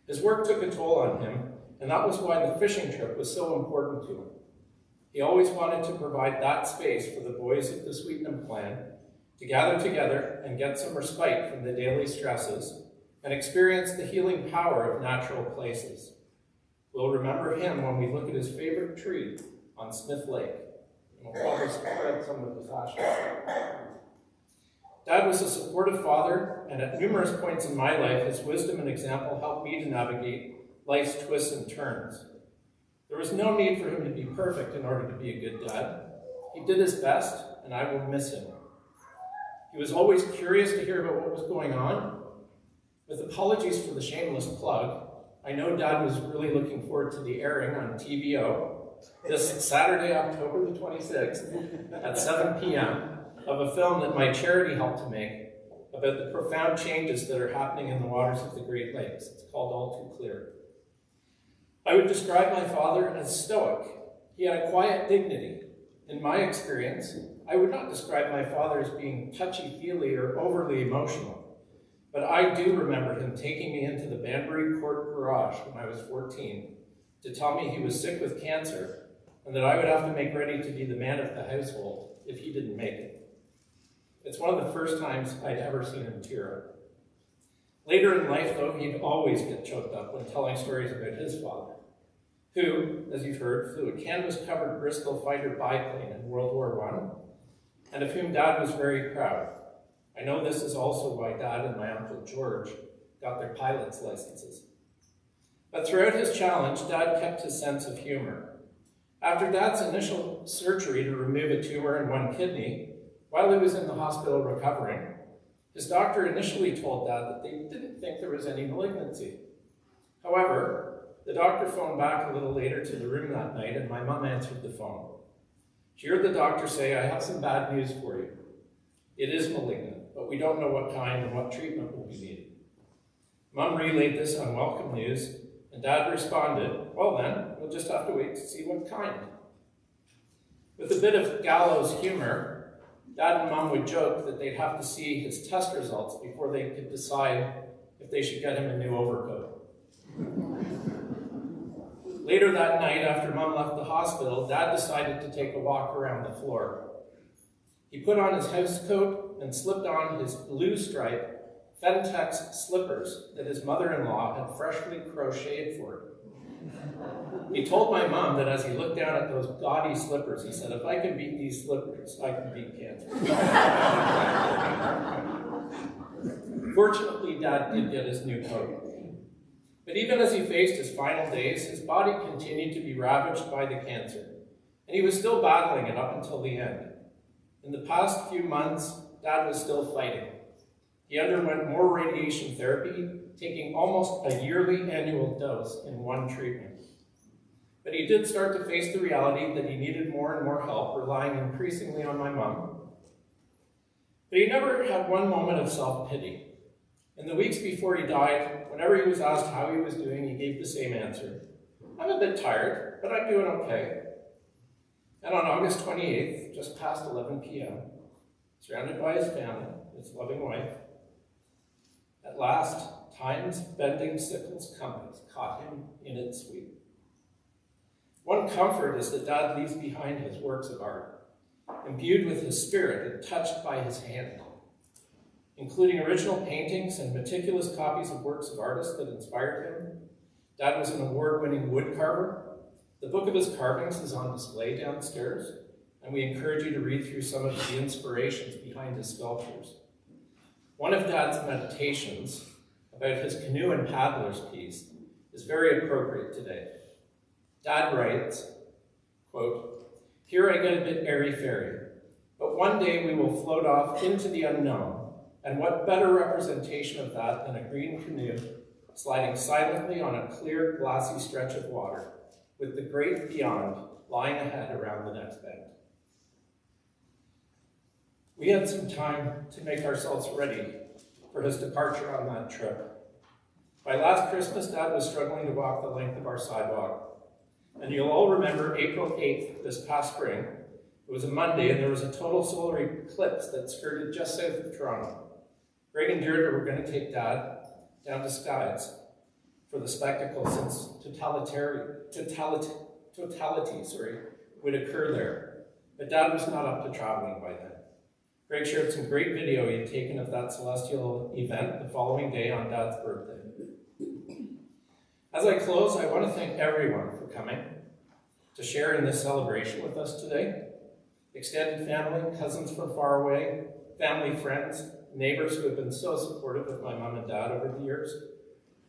His work took a toll on him, and that was why the fishing trip was so important to him. He always wanted to provide that space for the boys of the Sweetnam clan to gather together and get some respite from the daily stresses and experience the healing power of natural places. We'll remember him when we look at his favorite tree on Smith Lake, and we'll probably spread some of the fashion. Dad was a supportive father, and at numerous points in my life, his wisdom and example helped me to navigate life's twists and turns. There was no need for him to be perfect in order to be a good dad. He did his best, and I will miss him. He was always curious to hear about what was going on. With apologies for the shameless plug, I know Dad was really looking forward to the airing on TVO this Saturday, October the 26th at 7 p.m. of a film that my charity helped to make about the profound changes that are happening in the waters of the Great Lakes. It's called All Too Clear. I would describe my father as stoic. He had a quiet dignity. In my experience, I would not describe my father as being touchy-feely or overly emotional, but I do remember him taking me into the Banbury Court garage when I was 14 to tell me he was sick with cancer and that I would have to make ready to be the man of the household if he didn't make it. It's one of the first times I'd ever seen him tear up. Later in life, though, he'd always get choked up when telling stories about his father, who, as you've heard, flew a canvas-covered Bristol fighter biplane in World War I, and of whom Dad was very proud. I know this is also why Dad and my Uncle George got their pilot's licenses. But throughout his challenge, Dad kept his sense of humor. After Dad's initial surgery to remove a tumor in one kidney, while he was in the hospital recovering, his doctor initially told Dad that they didn't think there was any malignancy. However, the doctor phoned back a little later to the room that night, and my mom answered the phone. She heard the doctor say, "I have some bad news for you. It is malignant, but we don't know what kind and what treatment will be needed." Mom relayed this unwelcome news, and Dad responded, "Well then, we'll just have to wait to see what kind." With a bit of gallows humor, Dad and Mom would joke that they'd have to see his test results before they could decide if they should get him a new overcoat. Later that night, after Mom left the hospital, Dad decided to take a walk around the floor. He put on his house coat and slipped on his blue stripe Fentex slippers that his mother-in-law had freshly crocheted for him. He told my mom that as he looked down at those gaudy slippers, he said, "If I can beat these slippers, I can beat cancer." Fortunately, Dad did get his new coat. But even as he faced his final days, his body continued to be ravaged by the cancer, and he was still battling it up until the end. In the past few months, Dad was still fighting. He underwent more radiation therapy, taking almost a yearly annual dose in one treatment. But he did start to face the reality that he needed more and more help, relying increasingly on my mom. But he never had one moment of self-pity. In the weeks before he died, whenever he was asked how he was doing, he gave the same answer. "I'm a bit tired, but I'm doing okay." And on August 28th, just past 11 p.m., surrounded by his family, his loving wife, at last, time's bending sickle's compass caught him in its sweep. One comfort is that Dad leaves behind his works of art, imbued with his spirit and touched by his hand, including original paintings and meticulous copies of works of artists that inspired him. Dad was an award-winning woodcarver. The book of his carvings is on display downstairs, and we encourage you to read through some of the inspirations behind his sculptures. One of Dad's meditations about his canoe and paddlers piece is very appropriate today. Dad writes, quote, "Here I get a bit airy-fairy, but one day we will float off into the unknown, and what better representation of that than a green canoe sliding silently on a clear, glassy stretch of water, with the great beyond lying ahead around the next bend." We had some time to make ourselves ready for his departure on that trip. By last Christmas, Dad was struggling to walk the length of our sidewalk. And you'll all remember April 8th this past spring. It was a Monday, and there was a total solar eclipse that skirted just south of Toronto. Greg and Deirdre were going to take Dad down to Skies for the spectacle, since totality would occur there. But Dad was not up to traveling by then. Greg shared some great video he had taken of that celestial event the following day on Dad's birthday. As I close, I want to thank everyone for coming to share in this celebration with us today. Extended family, cousins from far away, family, friends, neighbors who have been so supportive of my mom and dad over the years,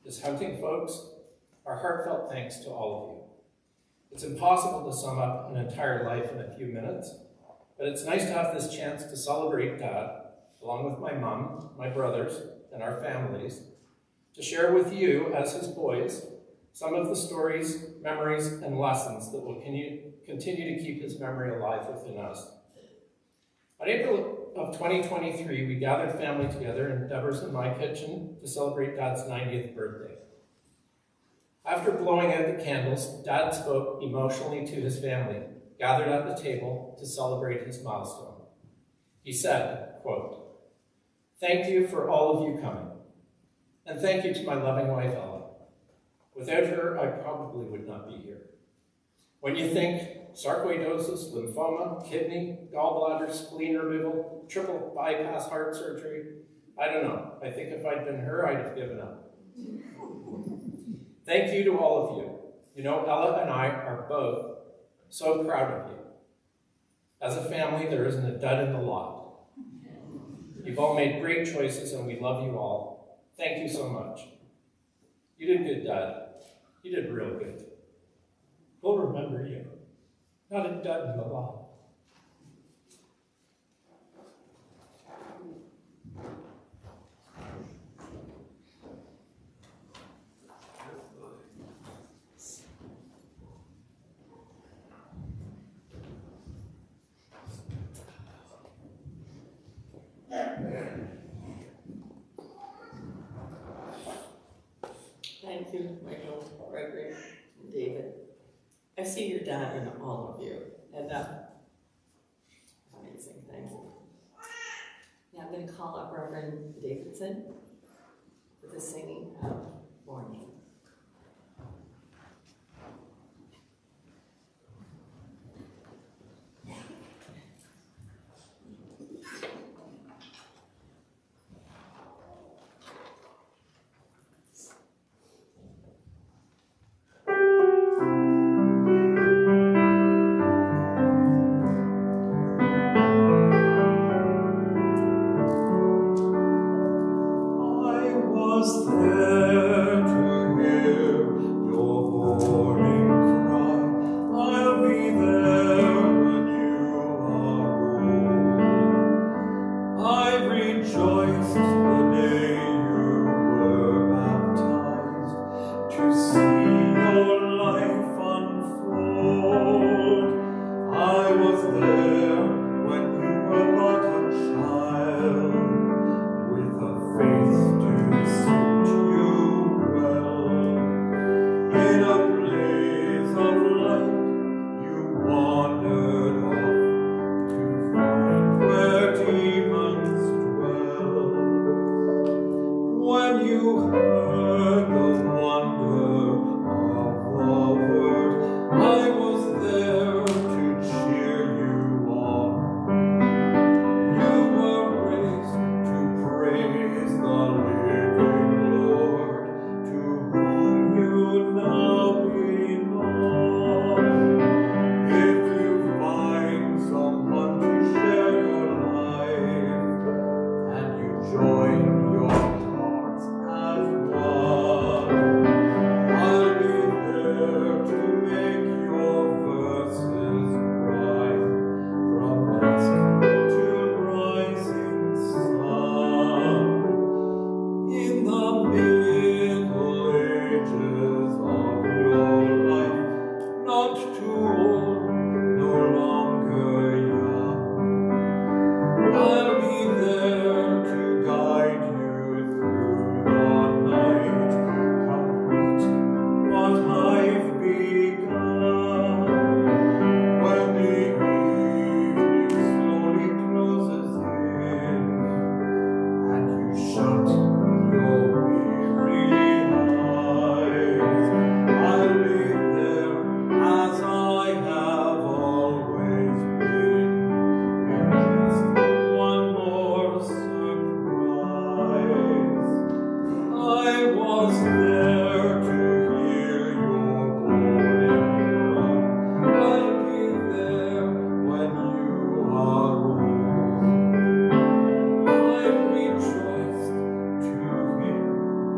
his hunting folks, our heartfelt thanks to all of you. It's impossible to sum up an entire life in a few minutes, but it's nice to have this chance to celebrate Dad, along with my mom, my brothers, and our families, to share with you, as his boys, some of the stories, memories, and lessons that will continue to keep his memory alive within us. On April of 2023, we gathered family together in Deborah's and my kitchen to celebrate Dad's 90th birthday. After blowing out the candles, Dad spoke emotionally to his family, gathered at the table to celebrate his milestone. He said, quote, "Thank you for all of you coming, and thank you to my loving wife, Ella. Without her, I probably would not be here. When you think sarcoidosis, lymphoma, kidney, gallbladder, spleen removal, triple bypass heart surgery, I don't know. I think if I'd been her, I'd have given up. Thank you to all of you. You know, Ella and I are both so proud of you. As a family, there isn't a dud in the lot. You've all made great choices, and we love you all. Thank you so much. You did good, Dad. You did real good. We'll remember you. Not a dud in the lot. Thank you, Michael, Gregory, and David. I see your dad in all of you, and amazing, thank you. Now I'm going to call up Reverend Davidson for the singing of Morning. Rejoice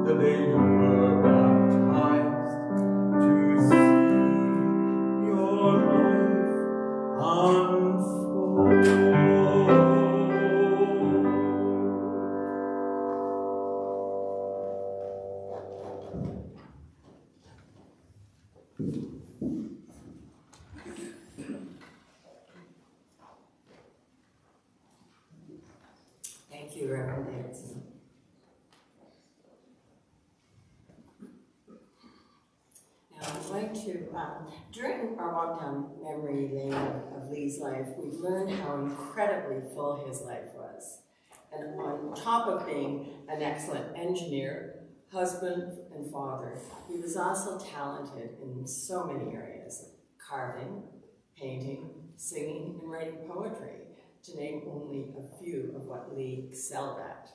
the day you were baptized, to see your life unfold. Thank you, Reverend Davidson. Now, I'd like to, during our walk down memory lane of Lee's life, we've learned how incredibly full his life was. And on top of being an excellent engineer, husband, and father, he was also talented in so many areas: carving, painting, singing, and writing poetry, to name only a few of what Lee excelled at.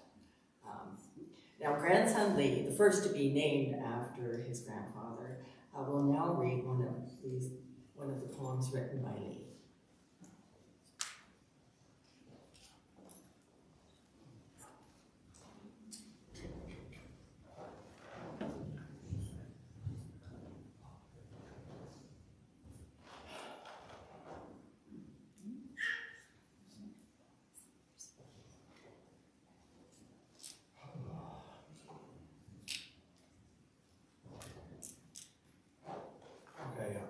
Now, grandson Lee, the first to be named after his grandfather, will now read one of the poems written by Lee.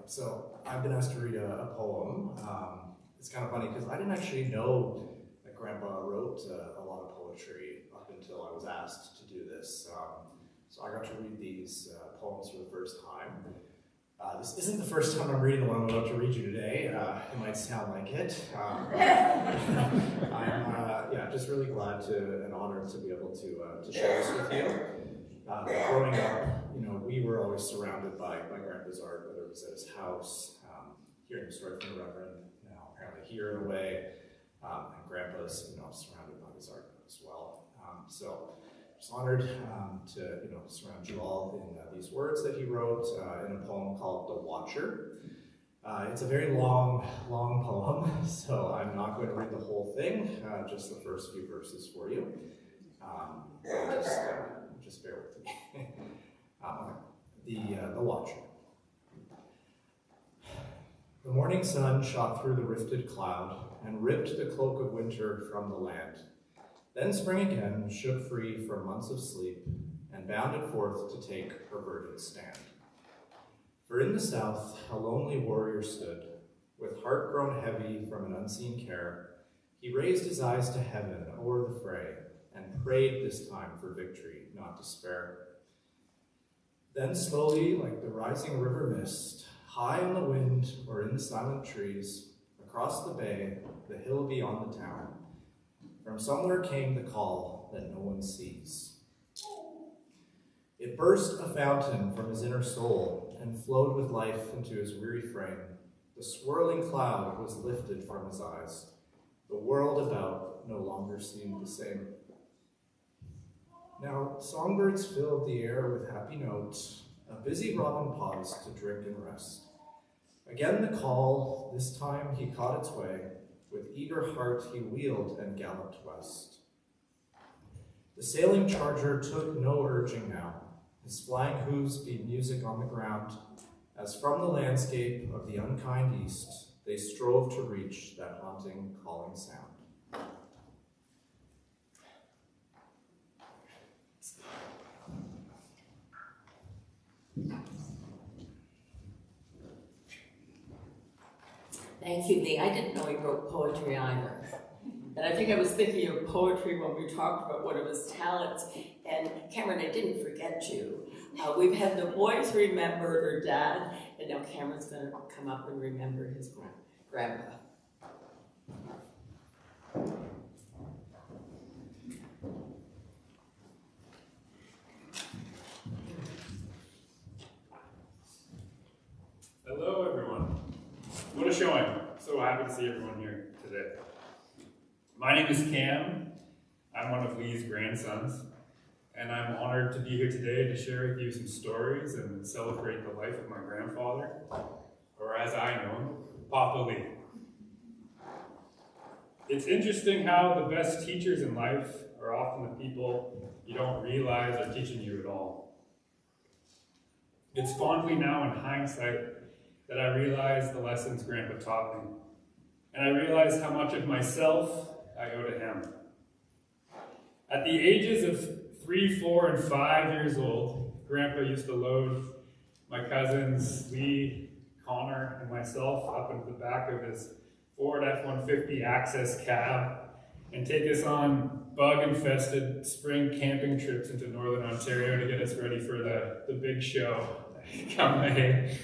So I've been asked to read a poem. It's kind of funny because I didn't actually know that Grandpa wrote a lot of poetry up until I was asked to do this. So I got to read these poems for the first time. This isn't the first time I'm reading the one I'm about to read you today. It might sound like it. I'm just really glad and honored to be able to share this with you. Growing up, we were always surrounded by Grandpa's art, whether it was at his house, hearing the story from the Reverend, apparently here in a way, and Grandpa's, surrounded by his art as well. So just honored to, surround you all in these words that he wrote in a poem called The Watcher. It's a very long poem, so I'm not going to read the whole thing, just the first few verses for you. Just bear with me. The Watcher. The morning sun shot through the rifted cloud and ripped the cloak of winter from the land. Then spring again shook free from months of sleep and bounded forth to take her burdened stand. For in the south a lonely warrior stood, with heart grown heavy from an unseen care. He raised his eyes to heaven o'er the fray and prayed this time for victory, not despair. Then slowly, like the rising river mist, high on the wind or in the silent trees, across the bay, the hill beyond the town, from somewhere came the call that no one sees. It burst a fountain from his inner soul and flowed with life into his weary frame. The swirling cloud was lifted from his eyes. The world about no longer seemed the same. Now songbirds filled the air with happy notes. A busy robin paused to drink and rest. Again the call, this time he caught its way. With eager heart he wheeled and galloped west. The sailing charger took no urging now. His flying hooves beat music on the ground, as from the landscape of the unkind east, they strove to reach that haunting, calling sound. Thank you, Lee. I didn't know he wrote poetry either. And I think I was thinking of poetry when we talked about one of his talents. And Cameron, I didn't forget you. We've had the boys remember their dad, and now Cameron's going to come up and remember his grandpa. Hello, everyone. What a showing. So happy to see everyone here today. My name is Cam. I'm one of Lee's grandsons, and I'm honored to be here today to share with you some stories and celebrate the life of my grandfather, or as I know him, Papa Lee. It's interesting how the best teachers in life are often the people you don't realize are teaching you at all. It's fondly now in hindsight that I realize the lessons Grandpa taught me, and I realize how much of myself I owe to him. At the ages of 3, 4, and 5 years old, Grandpa used to load my cousins Lee, Connor, and myself up into the back of his Ford F-150 Access cab and take us on bug-infested spring camping trips into northern Ontario to get us ready for the big show come May.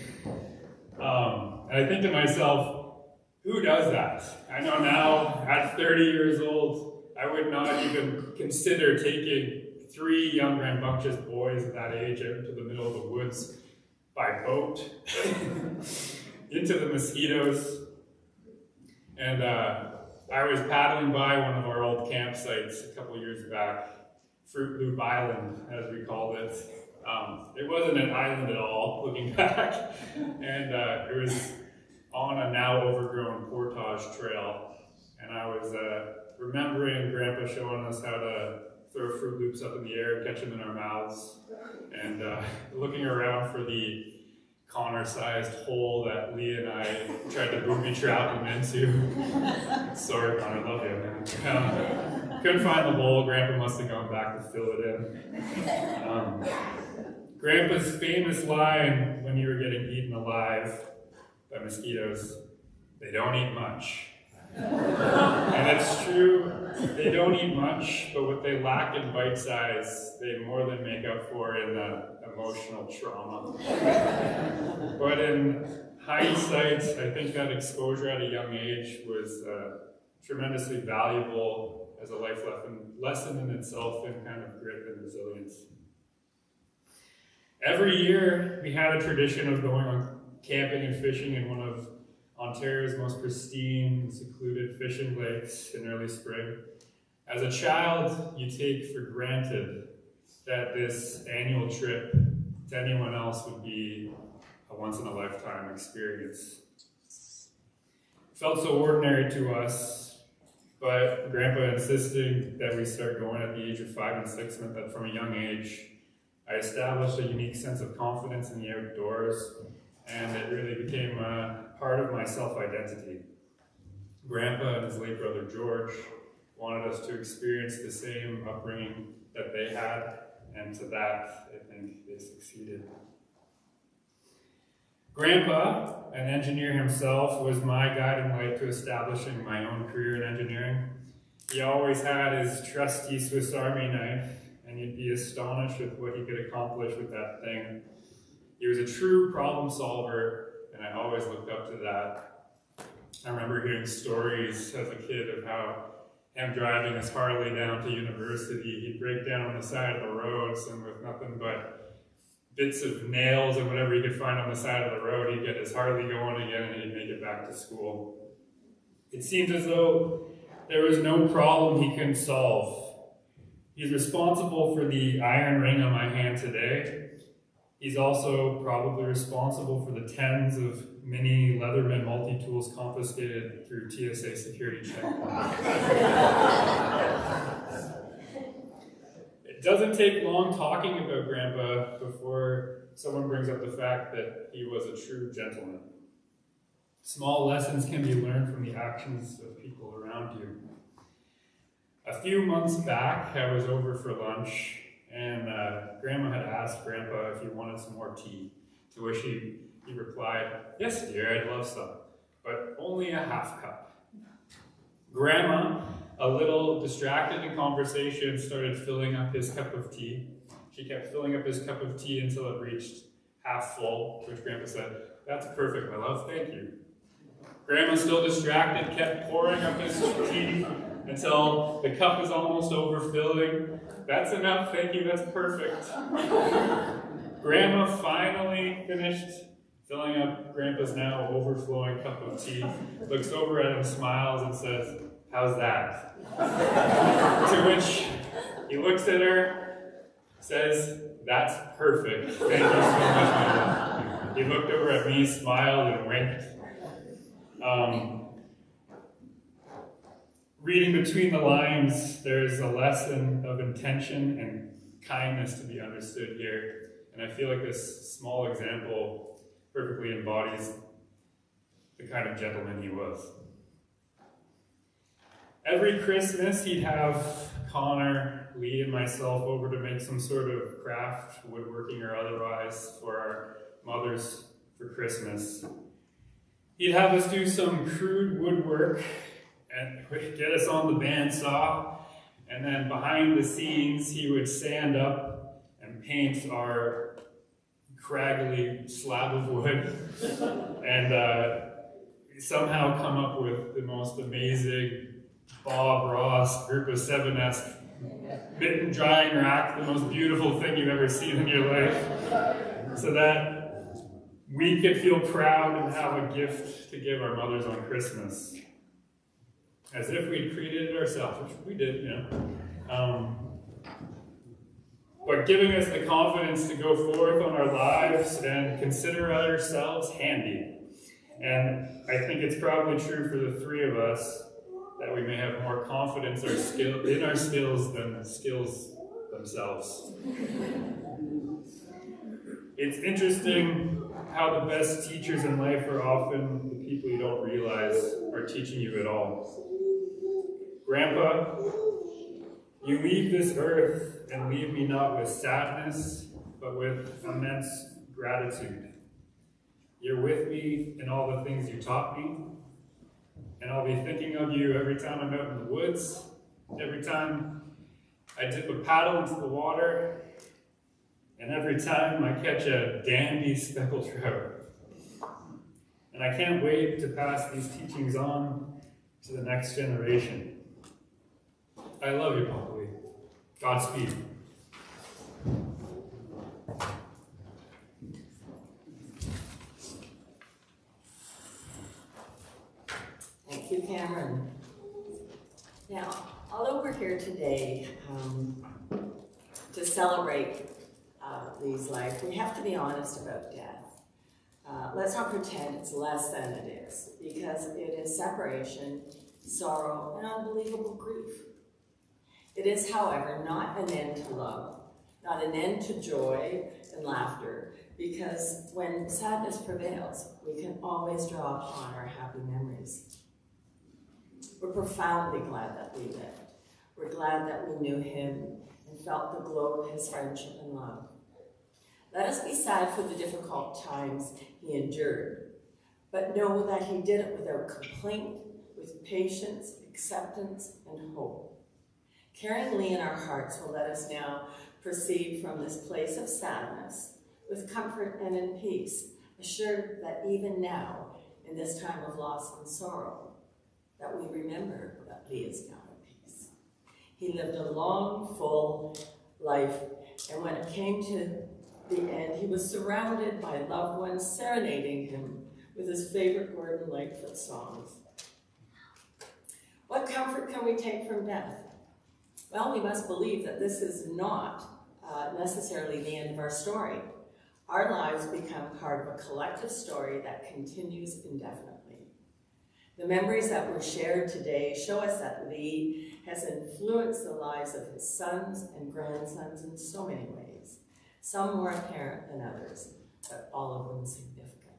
And I think to myself, who does that? I know now, at 30 years old, I would not even consider taking 3 young rambunctious boys at that age out into the middle of the woods by boat, into the mosquitoes. And I was paddling by one of our old campsites a couple years back, Fruit Loop Island, as we called it. It wasn't an island at all, looking back, and it was on a now overgrown portage trail. And I was remembering Grandpa showing us how to throw Fruit Loops up in the air and catch them in our mouths, and looking around for the Connor-sized hole that Lee and I tried to booby trap him into. Sorry, Connor, love you, man. Couldn't find the hole. Grandpa must have gone back to fill it in. Grandpa's famous line when you were getting eaten alive by mosquitoes, "They don't eat much." And it's true, they don't eat much, but what they lack in bite size, they more than make up for in emotional trauma. But in hindsight, I think that exposure at a young age was tremendously valuable as a life lesson in itself in kind of grit and resilience. Every year, we had a tradition of going on camping and fishing in one of Ontario's most pristine and secluded fishing lakes in early spring. As a child, you take for granted that this annual trip to anyone else would be a once-in-a-lifetime experience. It felt so ordinary to us, but Grandpa insisting that we start going at the age of 5 and 6 meant that from a young age, I established a unique sense of confidence in the outdoors, and it really became a part of my self-identity. Grandpa and his late brother George wanted us to experience the same upbringing that they had, and to that, I think they succeeded. Grandpa, an engineer himself, was my guiding light to establishing my own career in engineering. He always had his trusty Swiss Army knife, and you'd be astonished with what he could accomplish with that thing. He was a true problem solver, and I always looked up to that. I remember hearing stories as a kid of how him driving his Harley down to university, he'd break down on the side of the roads, and with nothing but bits of nails and whatever he could find on the side of the road, he'd get his Harley going again and he'd make it back to school. It seemed as though there was no problem he couldn't solve. He's responsible for the iron ring on my hand today. He's also probably responsible for the tens of mini Leatherman multi-tools confiscated through TSA security checkpoints. It doesn't take long talking about Grandpa before someone brings up the fact that he was a true gentleman. Small lessons can be learned from the actions of people around you. A few months back, I was over for lunch, and Grandma had asked Grandpa if he wanted some more tea, to which he replied, "Yes, dear, I'd love some, but only a half cup." Grandma, a little distracted in conversation, started filling up his cup of tea. She kept filling up his cup of tea until it reached half full, to which Grandpa said, "That's perfect, my love, thank you." Grandma, still distracted, kept pouring up his tea until the cup was almost overfilling. "That's enough, thank you, that's perfect." Grandma finally finished filling up Grandpa's now overflowing cup of tea, looks over at him, smiles, and says, "How's that?" To which he looks at her, says, "That's perfect, thank you so much, my love." He looked over at me, smiled, and winked. Reading between the lines, there's a lesson of intention and kindness to be understood here. And I feel like this small example perfectly embodies the kind of gentleman he was. Every Christmas, he'd have Connor, Lee, and myself over to make some sort of craft, woodworking or otherwise, for our mothers for Christmas. He'd have us do some crude woodwork and get us on the bandsaw, and then behind the scenes, he would stand up and paint our craggly slab of wood and somehow come up with the most amazing Bob Ross Group of Seven-esque mitten drying rack, the most beautiful thing you've ever seen in your life, so that we could feel proud and have a gift to give our mothers on Christmas, as if we'd created it ourselves, which we did, but giving us the confidence to go forth on our lives and consider ourselves handy. And I think it's probably true for the three of us that we may have more confidence in our skills than the skills themselves. It's interesting how the best teachers in life are often the people you don't realize are teaching you at all. Grandpa, you leave this earth and leave me not with sadness, but with immense gratitude. You're with me in all the things you taught me, and I'll be thinking of you every time I'm out in the woods, every time I dip a paddle into the water, and every time I catch a dandy speckled trout. And I can't wait to pass these teachings on to the next generation. I love you, Papa Lee. Godspeed. Thank you, Cameron. Now, although we're here today to celebrate Lee's life, we have to be honest about death. Let's not pretend it's less than it is, because it is separation, sorrow, and unbelievable grief. It is, however, not an end to love, not an end to joy and laughter, because when sadness prevails, we can always draw upon our happy memories. We're profoundly glad that we lived. We're glad that we knew him and felt the glow of his friendship and love. Let us be sad for the difficult times he endured, but know that he did it without complaint, with patience, acceptance, and hope. Carrying Lee in our hearts will let us now proceed from this place of sadness with comfort and in peace, assured that even now, in this time of loss and sorrow, that we remember that Lee is now at peace. He lived a long, full life, and when it came to the end, he was surrounded by loved ones serenading him with his favorite Gordon Lightfoot songs. What comfort can we take from death? Well, we must believe that this is not necessarily the end of our story. Our lives become part of a collective story that continues indefinitely. The memories that were shared today show us that Lee has influenced the lives of his sons and grandsons in so many ways, some more apparent than others, but all of them significant.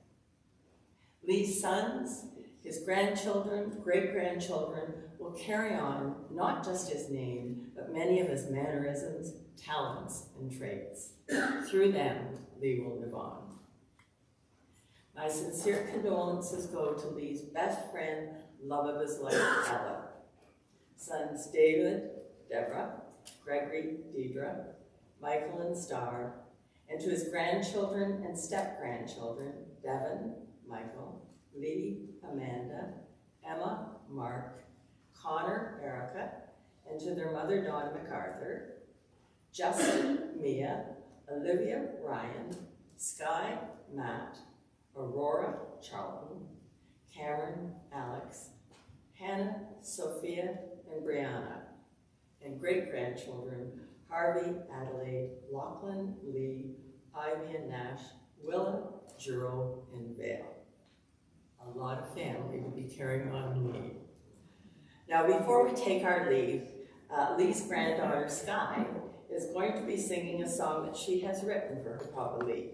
Lee's sons, his grandchildren, great-grandchildren will carry on not just his name, but many of his mannerisms, talents, and traits. Through them, Lee will live on. My sincere condolences go to Lee's best friend, love of his life, Ella. Sons David, Deborah, Gregory, Deidre, Michael, and Star, and to his grandchildren and step-grandchildren, Devin, Michael, Lee, Amanda, Emma, Mark, Connor, Erica, and to their mother, Donna MacArthur, Justin, Mia, Olivia, Ryan, Sky, Matt, Aurora, Charlton, Cameron, Alex, Hannah, Sophia, and Brianna, and great-grandchildren, Harvey, Adelaide, Lachlan, Lee, Ivy and Nash, Willa, Juro, and Vale. A lot of family to be carrying on Lee. Now, before we take our leave, Lee's granddaughter, Sky, is going to be singing a song that she has written for her Papa Lee.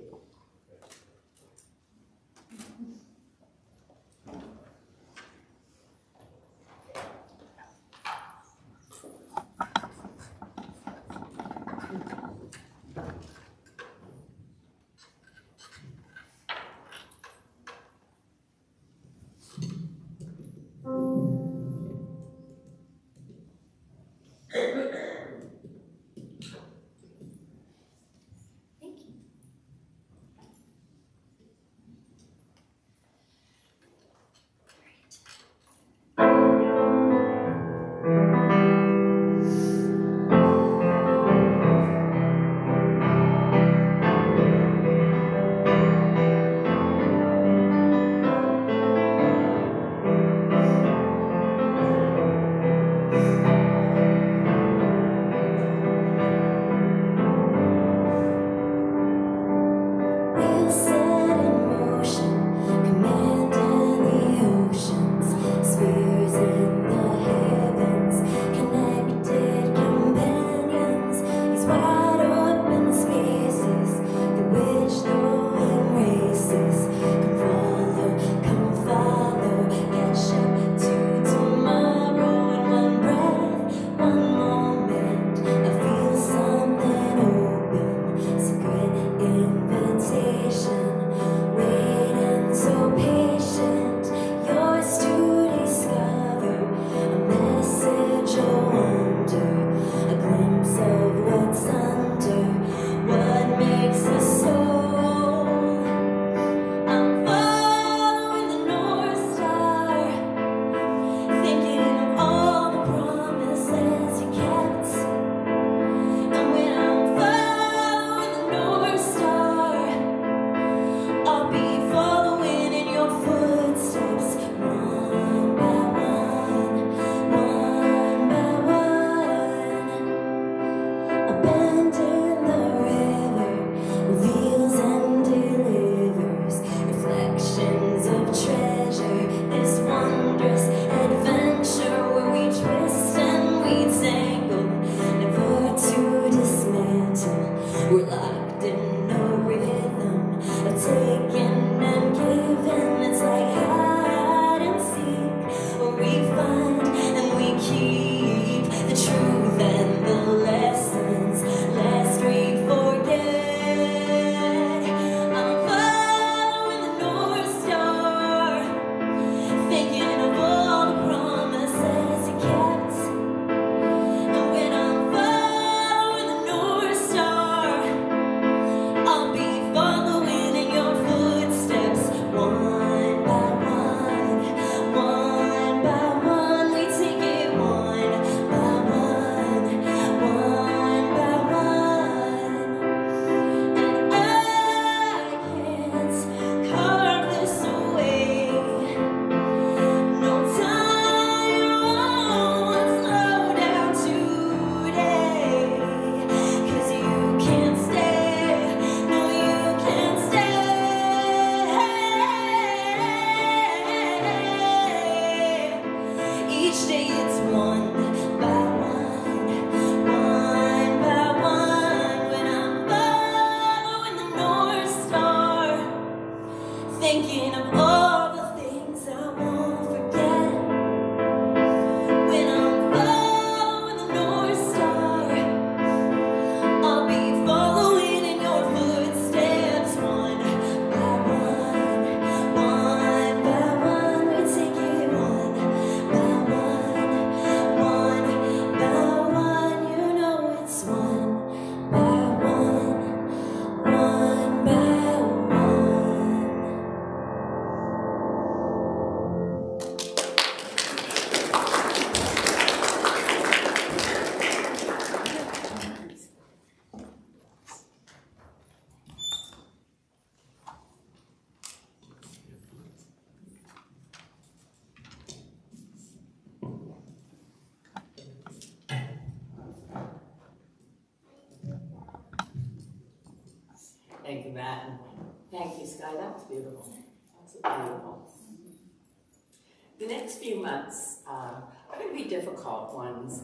Thank you, Matt, and thank you, Sky. That was beautiful. That's beautiful. The next few months are going to be difficult ones,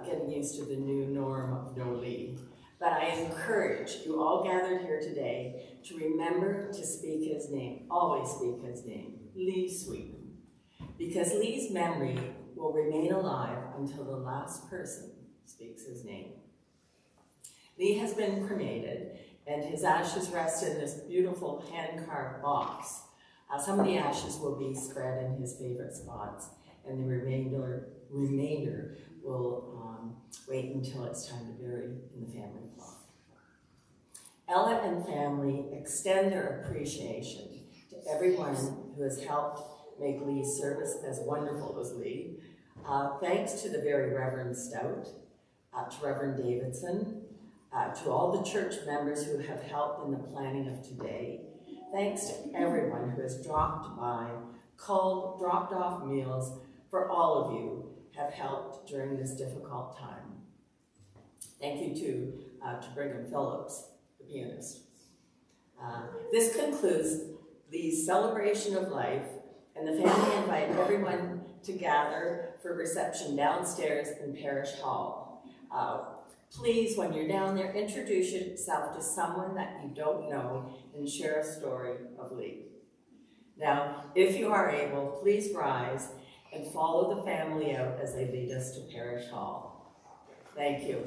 getting used to the new norm of no Lee. but I encourage you all gathered here today to remember to speak his name, always speak his name, Lee Sweetnam, because Lee's memory will remain alive until the last person speaks his name. Lee has been cremated, and his ashes rest in this beautiful hand-carved box. Some of the ashes will be spread in his favorite spots, and the remainder will wait until it's time to bury in the family plot. Ella and family extend their appreciation to everyone who has helped make Lee's service as wonderful as Lee. Thanks to the very Reverend Stout, to Reverend Davidson, to all the church members who have helped in the planning of today. Thanks to everyone who has dropped by, called, dropped off meals, for all of you have helped during this difficult time. Thank you to Brigham Phillips, the pianist. This concludes the celebration of life, and the family invite everyone to gather for reception downstairs in Parish Hall. Please, when you're down there, introduce yourself to someone that you don't know and share a story of Lee. Now, if you are able, please rise and follow the family out as they lead us to Parish Hall. Thank you.